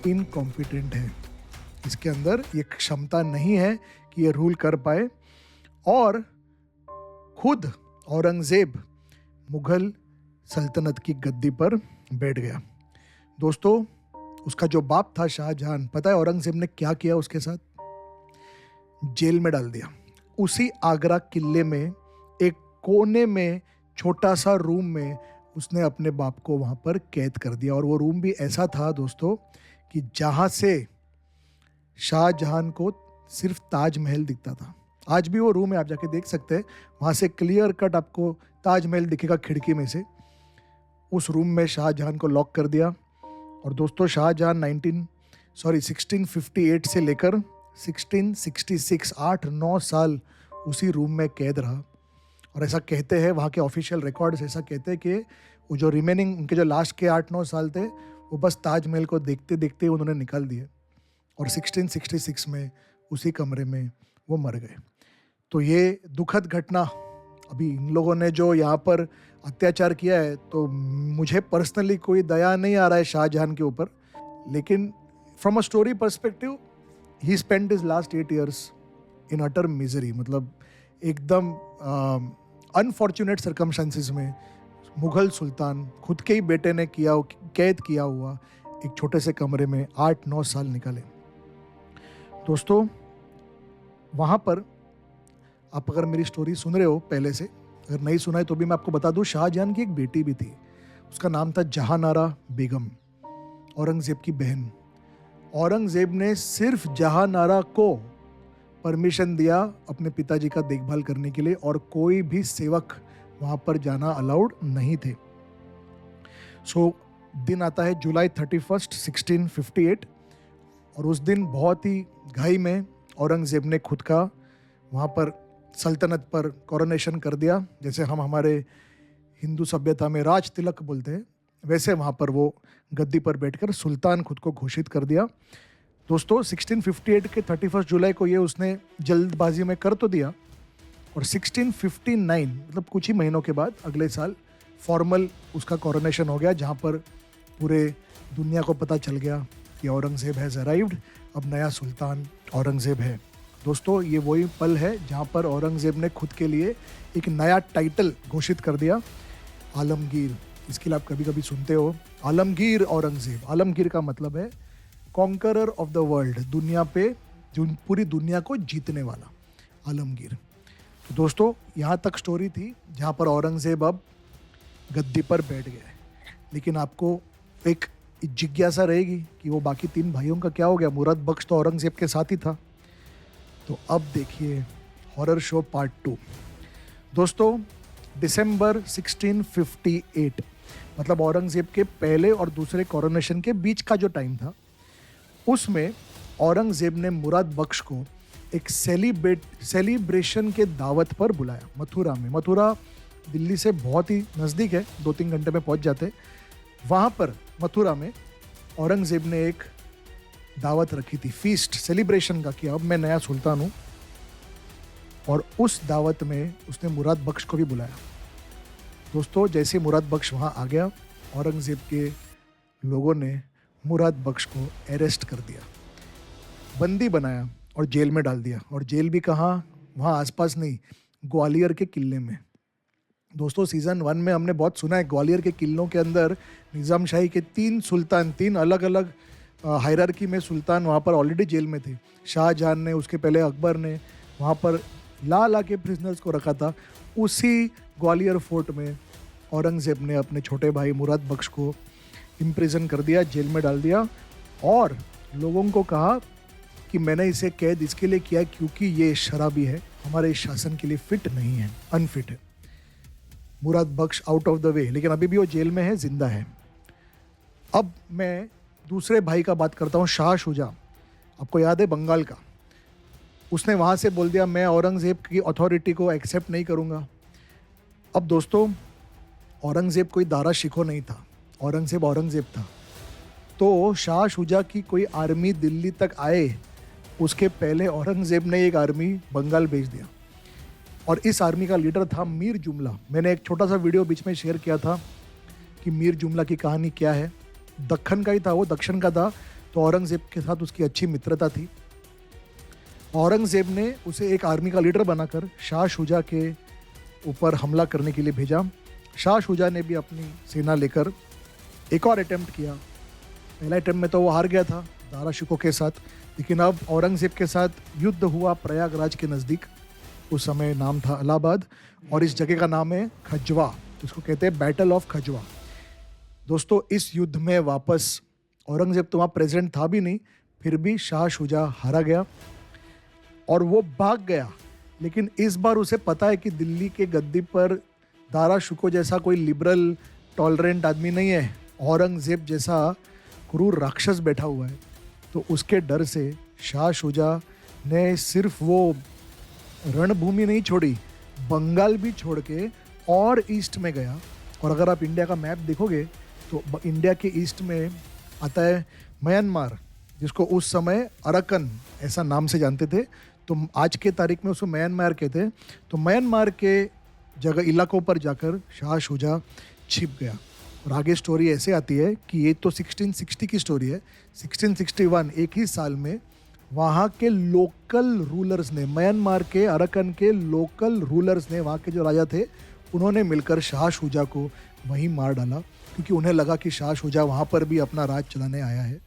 इनकॉम्पिटेंट है, इसके अंदर ये क्षमता नहीं है कि ये रूल कर पाए। और खुद औरंगज़ेब मुग़ल सल्तनत की गद्दी पर बैठ गया। दोस्तों, उसका जो बाप था शाहजहां, पता है औरंगज़ेब ने क्या किया उसके साथ? जेल में डाल दिया। उसी आगरा किले में एक कोने में छोटा सा रूम में उसने अपने बाप को वहाँ पर कैद कर दिया। और वो रूम भी ऐसा था दोस्तों कि जहाँ से शाहजहां को सिर्फ ताजमहल दिखता था। आज भी वो रूम है, आप जाके देख सकते हैं, वहाँ से क्लियर कट आपको ताजमहल दिखेगा खिड़की में से। उस रूम में शाहजहां को लॉक कर दिया। और दोस्तों, शाहजहां 1658 से लेकर 1666 8-9 साल उसी रूम में कैद रहा। और ऐसा कहते हैं, वहाँ के ऑफिशियल रिकॉर्ड्स ऐसा कहते हैं कि वो जो रिमेनिंग उनके जो लास्ट के 8-9 साल थे वो बस ताजमहल को देखते देखते उन्होंने निकाल दिए। और 1666 में उसी कमरे में वो मर गए। तो ये दुखद घटना, अभी इन लोगों ने जो यहाँ पर अत्याचार किया है, तो मुझे पर्सनली कोई दया नहीं आ रहा है शाहजहां के ऊपर, लेकिन from a story perspective he spend his last 8 years in utter misery. मतलब एकदम अनफॉर्चुनेट सर्कमस्टेंसेस में मुग़ल सुल्तान खुद के ही बेटे ने कैद किया हुआ एक छोटे से कमरे में 8-9 साल निकाले। दोस्तों, वहाँ पर आप अगर मेरी स्टोरी सुन रहे हो पहले से, अगर नहीं सुना है तो भी मैं आपको बता दूँ, शाहजहां की एक बेटी भी थी, उसका नाम था जहानारा बेगम, औरंगज़ेब की बहन। औरंगज़ेब ने सिर्फ जहानारा को परमिशन दिया अपने पिताजी का देखभाल करने के लिए, और कोई भी सेवक वहाँ पर जाना अलाउड नहीं थे। दिन आता है जुलाई 31, 1658, और उस दिन बहुत ही घाई में औरंगज़ेब ने खुद का वहाँ पर सल्तनत पर कोरोनेशन कर दिया। जैसे हम हमारे हिंदू सभ्यता में राज तिलक बोलते हैं, वैसे वहाँ पर वो गद्दी पर बैठकर सुल्तान खुद को घोषित कर दिया। दोस्तों 1658 के 31 जुलाई को ये उसने जल्दबाजी में कर तो दिया, और 1659 मतलब कुछ ही महीनों के बाद अगले साल फॉर्मल उसका कोरोनेशन हो गया, जहाँ पर पूरे दुनिया को पता चल गया कि औरंगज़ेब हैज़ अराइव्ड, अब नया सुल्तान औरंगज़ेब है। दोस्तों ये वही पल है जहाँ पर औरंगज़ेब ने खुद के लिए एक नया टाइटल घोषित कर दिया, आलमगीर। इसके लिए आप कभी कभी सुनते हो आलमगीर औरंगज़ेब। आलमगीर का मतलब है कॉन्करर ऑफ द वर्ल्ड, दुनिया पे जो पूरी दुनिया को जीतने वाला, आलमगीर। तो दोस्तों यहाँ तक स्टोरी थी जहाँ पर औरंगज़ेब अब गद्दी पर बैठ गया। लेकिन आपको एक जिज्ञासा रहेगी कि वो बाकी 3 भाइयों का क्या हो गया। मुराद बख्श तो औरंगज़ेब के साथ ही था। तो अब देखिए हॉरर शो पार्ट 2। दोस्तों दिसंबर 1658 मतलब औरंगज़ेब के पहले और दूसरे कोरोनेशन के बीच का जो टाइम था, उसमें औरंगज़ेब ने मुराद बख्श को एक सेलिब्रेशन के दावत पर बुलाया मथुरा में। मथुरा दिल्ली से बहुत ही नज़दीक है, 2-3 घंटे में पहुंच जाते। वहाँ पर मथुरा में औरंगज़ेब ने एक दावत रखी थी, फीस्ट, सेलिब्रेशन का, कि अब मैं नया सुल्तान हूँ। और उस दावत में उसने मुराद बख्श को भी बुलाया। दोस्तों जैसे मुराद बख्श वहाँ आ गया, औरंगज़ेब के लोगों ने मुराद बख्श को अरेस्ट कर दिया, बंदी बनाया और जेल में डाल दिया। और जेल भी कहाँ, वहाँ आसपास नहीं, ग्वालियर के किले में। दोस्तों सीज़न 1 में हमने बहुत सुना है ग्वालियर के किलों के अंदर निज़ाम शाही के 3 सुल्तान, 3 अलग अलग हायरार्की में सुल्तान वहाँ पर ऑलरेडी जेल में थे। शाह जहान ने, उसके पहले अकबर ने वहाँ पर ला के प्रिजनर्स को रखा था। उसी ग्वालियर फोर्ट में औरंगज़ेब ने अपने छोटे भाई मुराद बख्श को इम्प्रिजन कर दिया, जेल में डाल दिया, और लोगों को कहा कि मैंने इसे कैद इसके लिए किया क्योंकि ये शराबी है, हमारे शासन के लिए फिट नहीं है, अनफिट है। मुराद बख्श आउट ऑफ द वे, लेकिन अभी भी वो जेल में है, जिंदा है। अब मैं दूसरे भाई का बात करता हूँ, शाह शुजा। आपको याद है बंगाल का, उसने वहाँ से बोल दिया मैं औरंगज़ेब की अथॉरिटी को एक्सेप्ट नहीं करूँगा। अब दोस्तों औरंगज़ेब कोई दारा शिकोह नहीं था, औरंगज़ेब था। तो शाह शुजा की कोई आर्मी दिल्ली तक आए उसके पहले औरंगज़ेब ने एक आर्मी बंगाल भेज दिया, और इस आर्मी का लीडर था मीर जुमला। मैंने एक छोटा सा वीडियो बीच में शेयर किया था कि मीर जुमला की कहानी क्या है। दक्खन का ही था वो, दक्षिण का था, तो औरंगज़ेब के साथ उसकी अच्छी मित्रता थी। औरंगज़ेब ने उसे एक आर्मी का लीडर बनाकर शाह शुजा के ऊपर हमला करने के लिए भेजा। शाह शुजा ने भी अपनी सेना लेकर एक और अटेम्प्ट किया। पहला अटेम्प्ट में तो वो हार गया था दारा शिकोह के साथ, लेकिन अब औरंगज़ेब के साथ युद्ध हुआ प्रयागराज के नज़दीक। उस समय नाम था इलाहाबाद, और इस जगह का नाम है खजवा, इसको कहते हैं बैटल ऑफ खजवा। दोस्तों इस युद्ध में वापस औरंगज़ेब तो वहाँ प्रेजेंट था भी नहीं, फिर भी शाह शुजा हारा गया और वो भाग गया। लेकिन इस बार उसे पता है कि दिल्ली के गद्दी पर दारा शिकोह जैसा कोई लिबरल टॉलरेंट आदमी नहीं है, औरंगज़ेब जैसा क्रूर राक्षस बैठा हुआ है। तो उसके डर से शाह शुजा ने सिर्फ वो रणभूमि नहीं छोड़ी, बंगाल भी छोड़ के और ईस्ट में गया। और अगर आप इंडिया का मैप देखोगे तो इंडिया के ईस्ट में आता है म्यांमार, जिसको उस समय अराकन ऐसा नाम से जानते थे, तो आज के तारीख में उसको म्यांमार कहते हैं। तो म्यांमार के जगह इलाकों पर जाकर शाह शुजा छिप गया। और आगे स्टोरी ऐसे आती है कि ये तो 1660 की स्टोरी है। 1661 एक ही साल में वहाँ के लोकल रूलर्स ने, म्यांमार के अराकन के लोकल रूलर्स ने, वहाँ के जो राजा थे, उन्होंने मिलकर शाह शुजा को वहीं मार डाला, क्योंकि उन्हें लगा कि शाह शुजा वहाँ पर भी अपना राज चलाने आया है।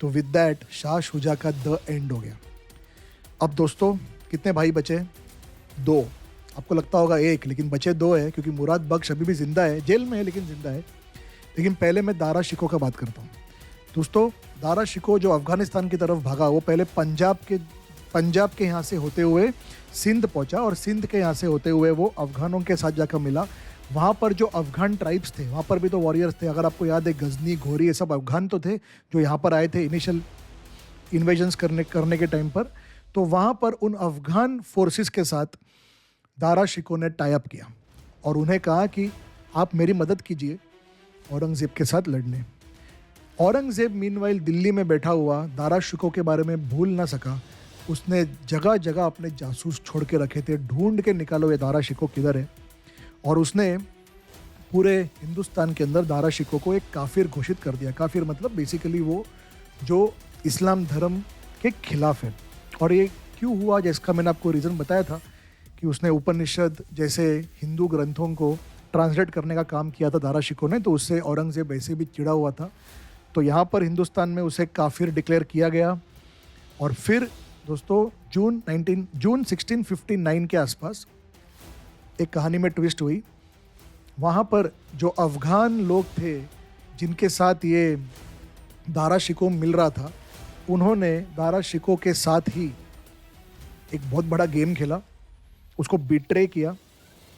तो विद दैट शाह शुजा का द एंड हो गया। अब दोस्तों कितने भाई बचे? 2। आपको लगता होगा 1, लेकिन बचे 2 है, क्योंकि मुराद बख्श अभी भी ज़िंदा है, जेल में है लेकिन ज़िंदा है। लेकिन पहले मैं दारा शिकोह का बात करता हूँ। दोस्तों दारा शिकोह जो अफ़गानिस्तान की तरफ भागा, वो पहले पंजाब के यहाँ से होते हुए सिंध पहुँचा, और सिंध के यहाँ से होते हुए वो अफ़गानों के साथ जाकर मिला। वहाँ पर जो अफ़गान ट्राइब्स थे, वहाँ पर भी तो वॉरियर्स थे। अगर आपको याद है गजनी, घोरी, ये सब अफ़गान तो थे जो यहाँ पर आए थे इनिशियल इन्वेजन्स करने के टाइम पर। तो वहाँ पर उन अफ़गान फोर्सेस के साथ दारा शिकोह ने टाई अप किया और उन्हें कहा कि आप मेरी मदद कीजिए औरंगज़ेब के साथ लड़ने। औरंगजेब मीनवाइल दिल्ली में बैठा हुआ दारा शिकोह के बारे में भूल ना सका। उसने जगह जगह अपने जासूस छोड़ के रखे थे, ढूंढ के निकालो ये दारा शिकोह किधर है। और उसने पूरे हिंदुस्तान के अंदर दारा शिकोह को एक काफिर घोषित कर दिया। काफिर मतलब बेसिकली वो जो इस्लाम धर्म के खिलाफ है। और ये क्यों हुआ, जिसका मैंने आपको रीज़न बताया था कि उसने उपनिषद जैसे हिंदू ग्रंथों को ट्रांसलेट करने का काम किया था दारा शिकोह ने, तो उससे औरंगजेब ऐसे भी चिढ़ा हुआ था। तो यहाँ पर हिंदुस्तान में उसे काफिर डिक्लेयर किया गया। और फिर दोस्तों जून 1659 के आसपास एक कहानी में ट्विस्ट हुई। वहाँ पर जो अफ़गान लोग थे जिनके साथ ये दारा शिकोह मिल रहा था, उन्होंने दारा शिकोह के साथ ही एक बहुत बड़ा गेम खेला, उसको बिट्रे किया।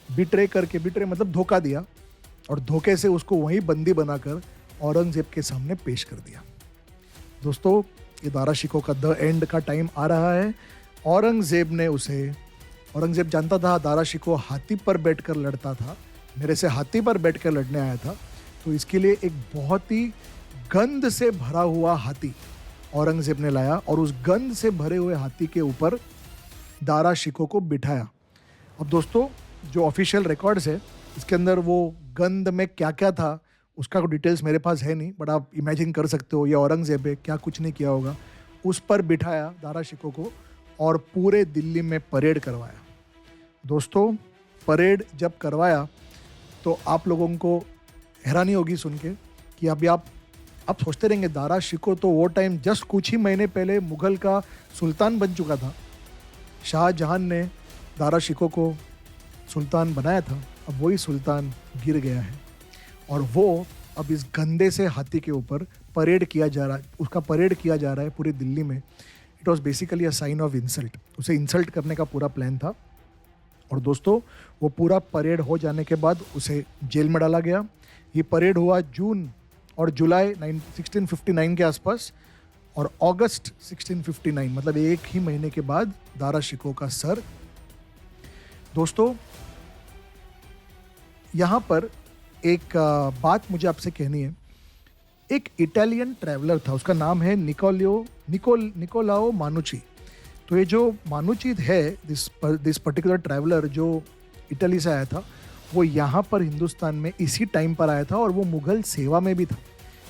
बिट्रे मतलब धोखा दिया, और धोखे से उसको वहीं बंदी बनाकर औरंगजेब के सामने पेश कर दिया। दोस्तों ये दारा शिकोह का द एंड का टाइम आ रहा है। औरंगजेब जानता था दारा शिकोह हाथी पर बैठकर लड़ता था, मेरे से हाथी पर बैठकर लड़ने आया था, तो इसके लिए एक बहुत ही गंध से भरा हुआ हाथी औरंगजेब ने लाया और उस गंध से भरे हुए हाथी के ऊपर दारा शिकोह को बिठाया। अब दोस्तों जो ऑफिशियल रिकॉर्ड्स है इसके अंदर वो गंध में क्या क्या था उसका डिटेल्स मेरे पास है नहीं, बट आप इमेजिन कर सकते हो ये औरंगजेब है, क्या कुछ नहीं किया होगा। उस पर बिठाया दारा शिकोह को और पूरे दिल्ली में परेड करवाया। दोस्तों परेड जब करवाया तो आप लोगों को हैरानी होगी सुन के कि अभी आप सोचते रहेंगे दारा शिकोह तो वो टाइम जस्ट कुछ ही महीने पहले मुग़ल का सुल्तान बन चुका था। शाह जहान ने दारा शिकोह को सुल्तान बनाया था, अब वही सुल्तान गिर गया है और वो अब इस गंदे से हाथी के ऊपर परेड किया जा रहा है, उसका परेड किया जा रहा है पूरी दिल्ली में। It was basically a sign of insult, उसे इंसल्ट करने का पूरा प्लान था। और दोस्तों वो पूरा परेड हो जाने के बाद उसे जेल में डाला गया। ये परेड हुआ जून और जुलाई 1659 के आसपास, और अगस्त 1659 मतलब एक ही महीने के बाद दारा शिकोह का सर। दोस्तों यहाँ पर एक बात मुझे आपसे कहनी है। एक इटालियन ट्रैवलर था, उसका नाम है निकोलाओ मानुची। तो ये जो मानुची है, दिस पर्टिकुलर ट्रैवलर जो इटली से आया था, वो यहाँ पर हिंदुस्तान में इसी टाइम पर आया था और वो मुग़ल सेवा में भी था।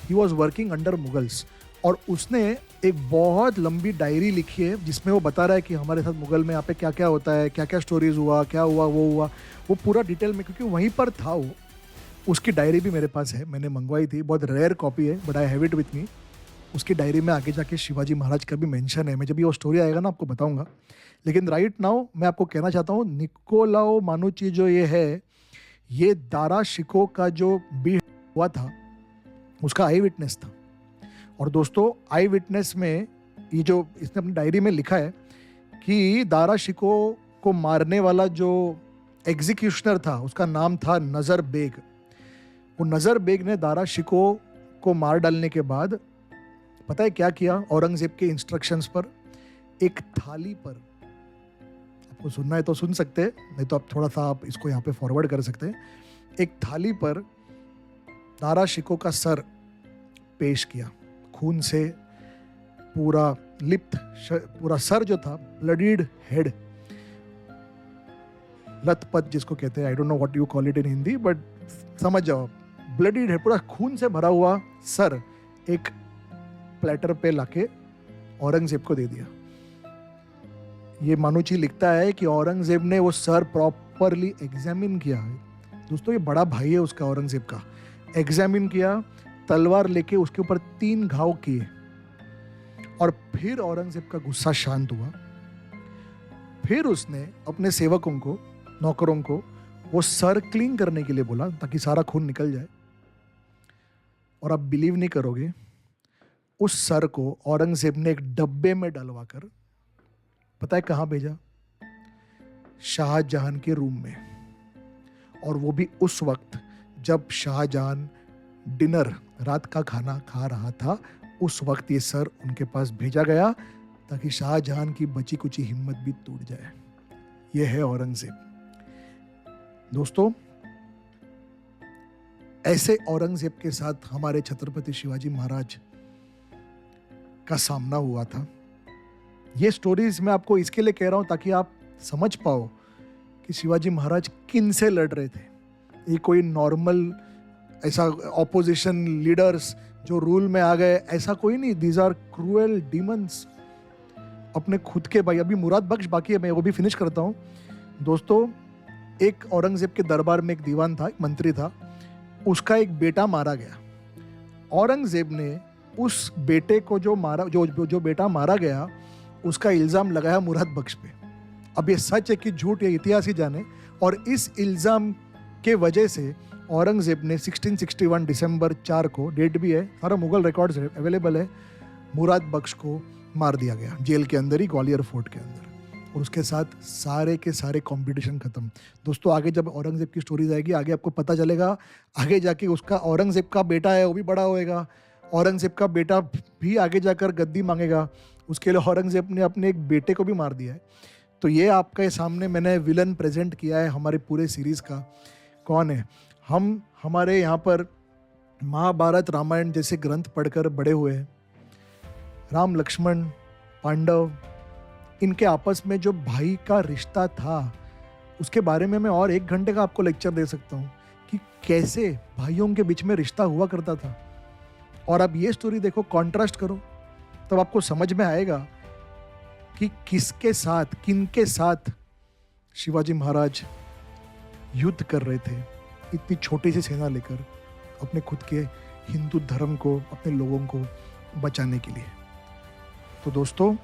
He was working under Mughals. और उसने एक बहुत लंबी डायरी लिखी है जिसमें वो बता रहा है कि हमारे साथ मुग़ल में यहाँ पे क्या क्या होता है, क्या क्या स्टोरीज़ हुआ, क्या हुआ वो हुआ, वो पूरा डिटेल में, क्योंकि वहीं पर था वो। उसकी डायरी भी मेरे पास है, मैंने मंगवाई थी, बहुत रेयर कॉपी है, but I have it with me. उसकी डायरी में आगे जाके शिवाजी महाराज का भी मेंशन है, मैं जब ये वो स्टोरी आएगा ना आपको बताऊंगा। लेकिन राइट नाउ मैं आपको कहना चाहता हूँ निकोलाओ मानुची जो ये है, ये दारा शिकोह का जो भी हुआ था उसका आई विटनेस था। और दोस्तों आई विटनेस में ये जो इसने अपनी डायरी में लिखा है कि दारा शिकोह को मारने वाला जो एग्जीक्यूशनर था उसका नाम था नज़र बेग। वो नज़र बेग ने दारा शिकोह को मार डालने के बाद पता है क्या किया, औरंगजेब के इंस्ट्रक्शंस पर एक थाली पर, आपको सुनना है तो सुन सकते हैं, नहीं तो आप थोड़ा सा आप इसको यहाँ पे फॉरवर्ड कर सकते हैं। एक थाली पर दारा शिकोह का सर पेश किया, खून से पूरा लिप्त, पूरा सर जो था, ब्लडीड हेड, लथपथ जिसको कहते हैं, I don't know what you call it in Hindi, but समझ जाओ, ब्लडीड हेड, पूरा खून से भरा हुआ सर एक प्लेटर पे लाके औरंगजेब को दे दिया। ये मानुची लिखता है कि औरंगजेब ने वो सर प्रॉपरली एग्जामिन किया है। दोस्तों ये बड़ा भाई है उसका, औरंगजेब का, एग्जामिन किया, तलवार लेके उसके ऊपर 3 घाव किए, और फिर औरंगजेब का गुस्सा शांत हुआ। फिर उसने अपने सेवकों को, नौकरों को वो सर क्लीन करने के लिए बोला ताकि सारा खून निकल जाए। और आप बिलीव नहीं करोगे, उस सर को औरंगजेब ने एक डब्बे में डलवाकर पता है कहाँ भेजा? शाहजहां के रूम में। और वो भी उस वक्त जब शाहजहां डिनर, रात का खाना खा रहा था, उस वक्त ये सर उनके पास भेजा गया ताकि शाहजहां की बची कुची हिम्मत भी टूट जाए। ये है औरंगजेब। दोस्तों ऐसे औरंगजेब के साथ हमारे छत्रपति शिवाजी महाराज का सामना हुआ था। ये स्टोरीज मैं आपको इसके लिए कह रहा हूँ ताकि आप समझ पाओ कि शिवाजी महाराज किन से लड़ रहे थे। ये कोई नॉर्मल ऐसा ऑपोजिशन लीडर्स जो रूल में आ गए, ऐसा कोई नहीं। दीज आर क्रूएल डीमंस, अपने खुद के भाई। अभी मुराद बख्श बाकी है, मैं वो भी फिनिश करता हूँ। दोस्तों, एक औरंगजेब के दरबार में एक दीवान था, एक मंत्री था, उसका एक बेटा मारा गया। औरंगजेब ने उस बेटे को जो बेटा मारा गया, उसका इल्ज़ाम लगाया मुराद बख्श पे। अब ये सच है कि झूठ, ये इतिहास ही जाने। और इस इल्ज़ाम के वजह से औरंगजेब ने 1661 दिसंबर 4 को, डेट भी है, सारा मुगल रिकॉर्ड्स अवेलेबल है, मुराद बख्श को मार दिया गया जेल के अंदर ही, ग्वालियर फोर्ट के अंदर। और उसके साथ सारे के सारे कंपटीशन खत्म। दोस्तों, आगे जब औरंगजेब की स्टोरीज आएगी, आगे आपको पता चलेगा, आगे जाके उसका औरंगजेब का बेटा है, वो भी बड़ा होएगा। औरंगजेब का बेटा भी आगे जाकर गद्दी मांगेगा। उसके लिए औरंगजेब ने अपने एक बेटे को भी मार दिया है। तो ये आपके सामने मैंने विलन प्रेजेंट किया है हमारे पूरे सीरीज़ का। कौन है? हम हमारे यहाँ पर महाभारत रामायण जैसे ग्रंथ पढ़कर बड़े हुए हैं। राम लक्ष्मण पांडव, इनके आपस में जो भाई का रिश्ता था, उसके बारे में मैं और 1 घंटे का आपको लेक्चर दे सकता हूँ कि कैसे भाइयों के बीच में रिश्ता हुआ करता था। और अब ये स्टोरी देखो, कॉन्ट्रास्ट करो, तब आपको समझ में आएगा कि किसके साथ, किनके साथ शिवाजी महाराज युद्ध कर रहे थे, इतनी छोटी सी सेना लेकर, अपने खुद के हिंदू धर्म को, अपने लोगों को बचाने के लिए। तो दोस्तों,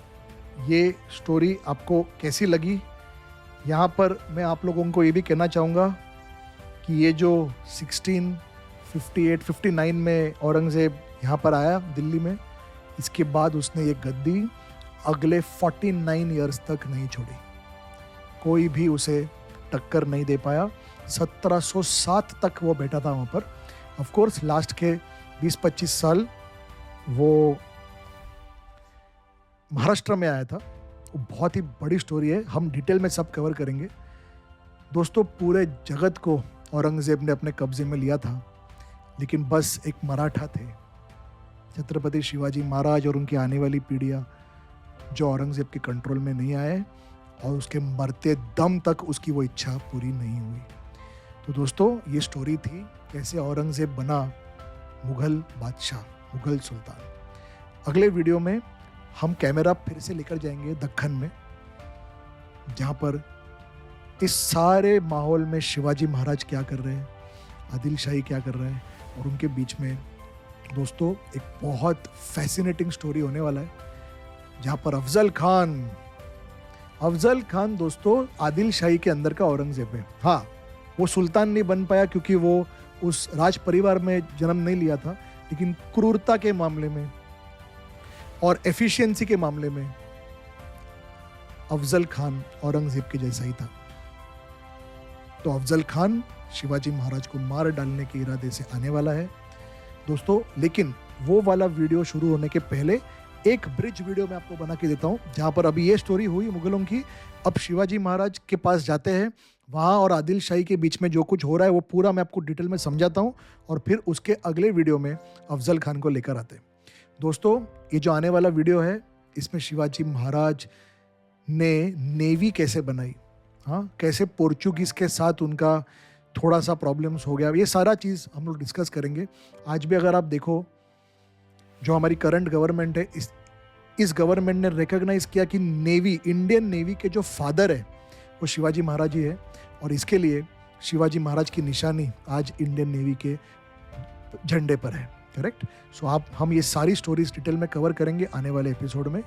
ये स्टोरी आपको कैसी लगी? यहाँ पर मैं आप लोगों को ये भी कहना चाहूँगा कि ये जो 1658-59 में औरंगज़ेब यहाँ पर आया दिल्ली में, इसके बाद उसने ये गद्दी अगले 49 ईयर्स तक नहीं छोड़ी। कोई भी उसे टक्कर नहीं दे पाया। 1707 तक वो बैठा था वहाँ पर। ऑफ कोर्स लास्ट के 20-25 साल वो महाराष्ट्र में आया था। वो बहुत ही बड़ी स्टोरी है, हम डिटेल में सब कवर करेंगे। दोस्तों, पूरे जगत को औरंगज़ेब ने अपने कब्जे में लिया था, लेकिन बस एक मराठा थे, छत्रपति शिवाजी महाराज और उनकी आने वाली पीढ़ियाँ, जो औरंगज़ेब के कंट्रोल में नहीं आए और उसके मरते दम तक उसकी वो इच्छा पूरी नहीं हुई। तो दोस्तों, ये स्टोरी थी कैसे औरंगज़ेब बना मुग़ल बादशाह, मुग़ल सुल्तान। अगले वीडियो में हम कैमरा फिर से लेकर जाएंगे दक्खन में, जहाँ पर इस सारे माहौल में शिवाजी महाराज क्या कर रहे हैं, आदिल शाही क्या कर रहा है, और उनके बीच में दोस्तों एक बहुत फैसिनेटिंग स्टोरी होने वाला है, जहाँ पर अफजल खान दोस्तों आदिल शाही के अंदर का औरंगज़ेब है। हाँ, वो सुल्तान नहीं बन पाया क्योंकि वो उस राज परिवार में जन्म नहीं लिया था, लेकिन क्रूरता के मामले में और एफिशिएंसी के मामले में अफजल खान औरंगज़ेब के जैसा ही था। तो अफजल खान शिवाजी महाराज को मार डालने के इरादे से आने वाला है दोस्तों। लेकिन वो वाला वीडियो शुरू होने के पहले एक ब्रिज वीडियो मैं आपको बना के देता हूं, जहां पर अभी ये स्टोरी हुई मुगलों की, अब शिवाजी महाराज के पास जाते हैं, वहां और आदिल शाही के बीच में जो कुछ हो रहा है वो पूरा मैं आपको डिटेल में समझाता हूं, और फिर उसके अगले वीडियो में अफजल खान को लेकर आते हैं। दोस्तों, ये जो आने वाला वीडियो है, इसमें शिवाजी महाराज ने नेवी कैसे बनाई, हाँ, कैसे पोर्चुगीज़ के साथ उनका थोड़ा सा प्रॉब्लम्स हो गया, ये सारा चीज़ हम लोग डिस्कस करेंगे। आज भी अगर आप देखो, जो हमारी करंट गवर्नमेंट है, इस गवर्नमेंट ने रिकॉग्नाइज किया कि नेवी, इंडियन नेवी के जो फादर है वो शिवाजी महाराज ही है, और इसके लिए शिवाजी महाराज की निशानी आज इंडियन नेवी के झंडे पर है। करेक्ट? सो हम ये सारी स्टोरीज डिटेल में कवर करेंगे आने वाले एपिसोड में।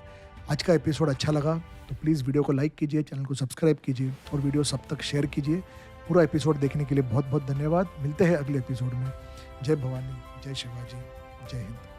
आज का एपिसोड अच्छा लगा तो प्लीज़ वीडियो को लाइक कीजिए, चैनल को सब्सक्राइब कीजिए और वीडियो सब तक शेयर कीजिए। पूरा एपिसोड देखने के लिए बहुत बहुत धन्यवाद। मिलते हैं अगले एपिसोड में। जय भवानी, जय शिवाजी, जय हिंद।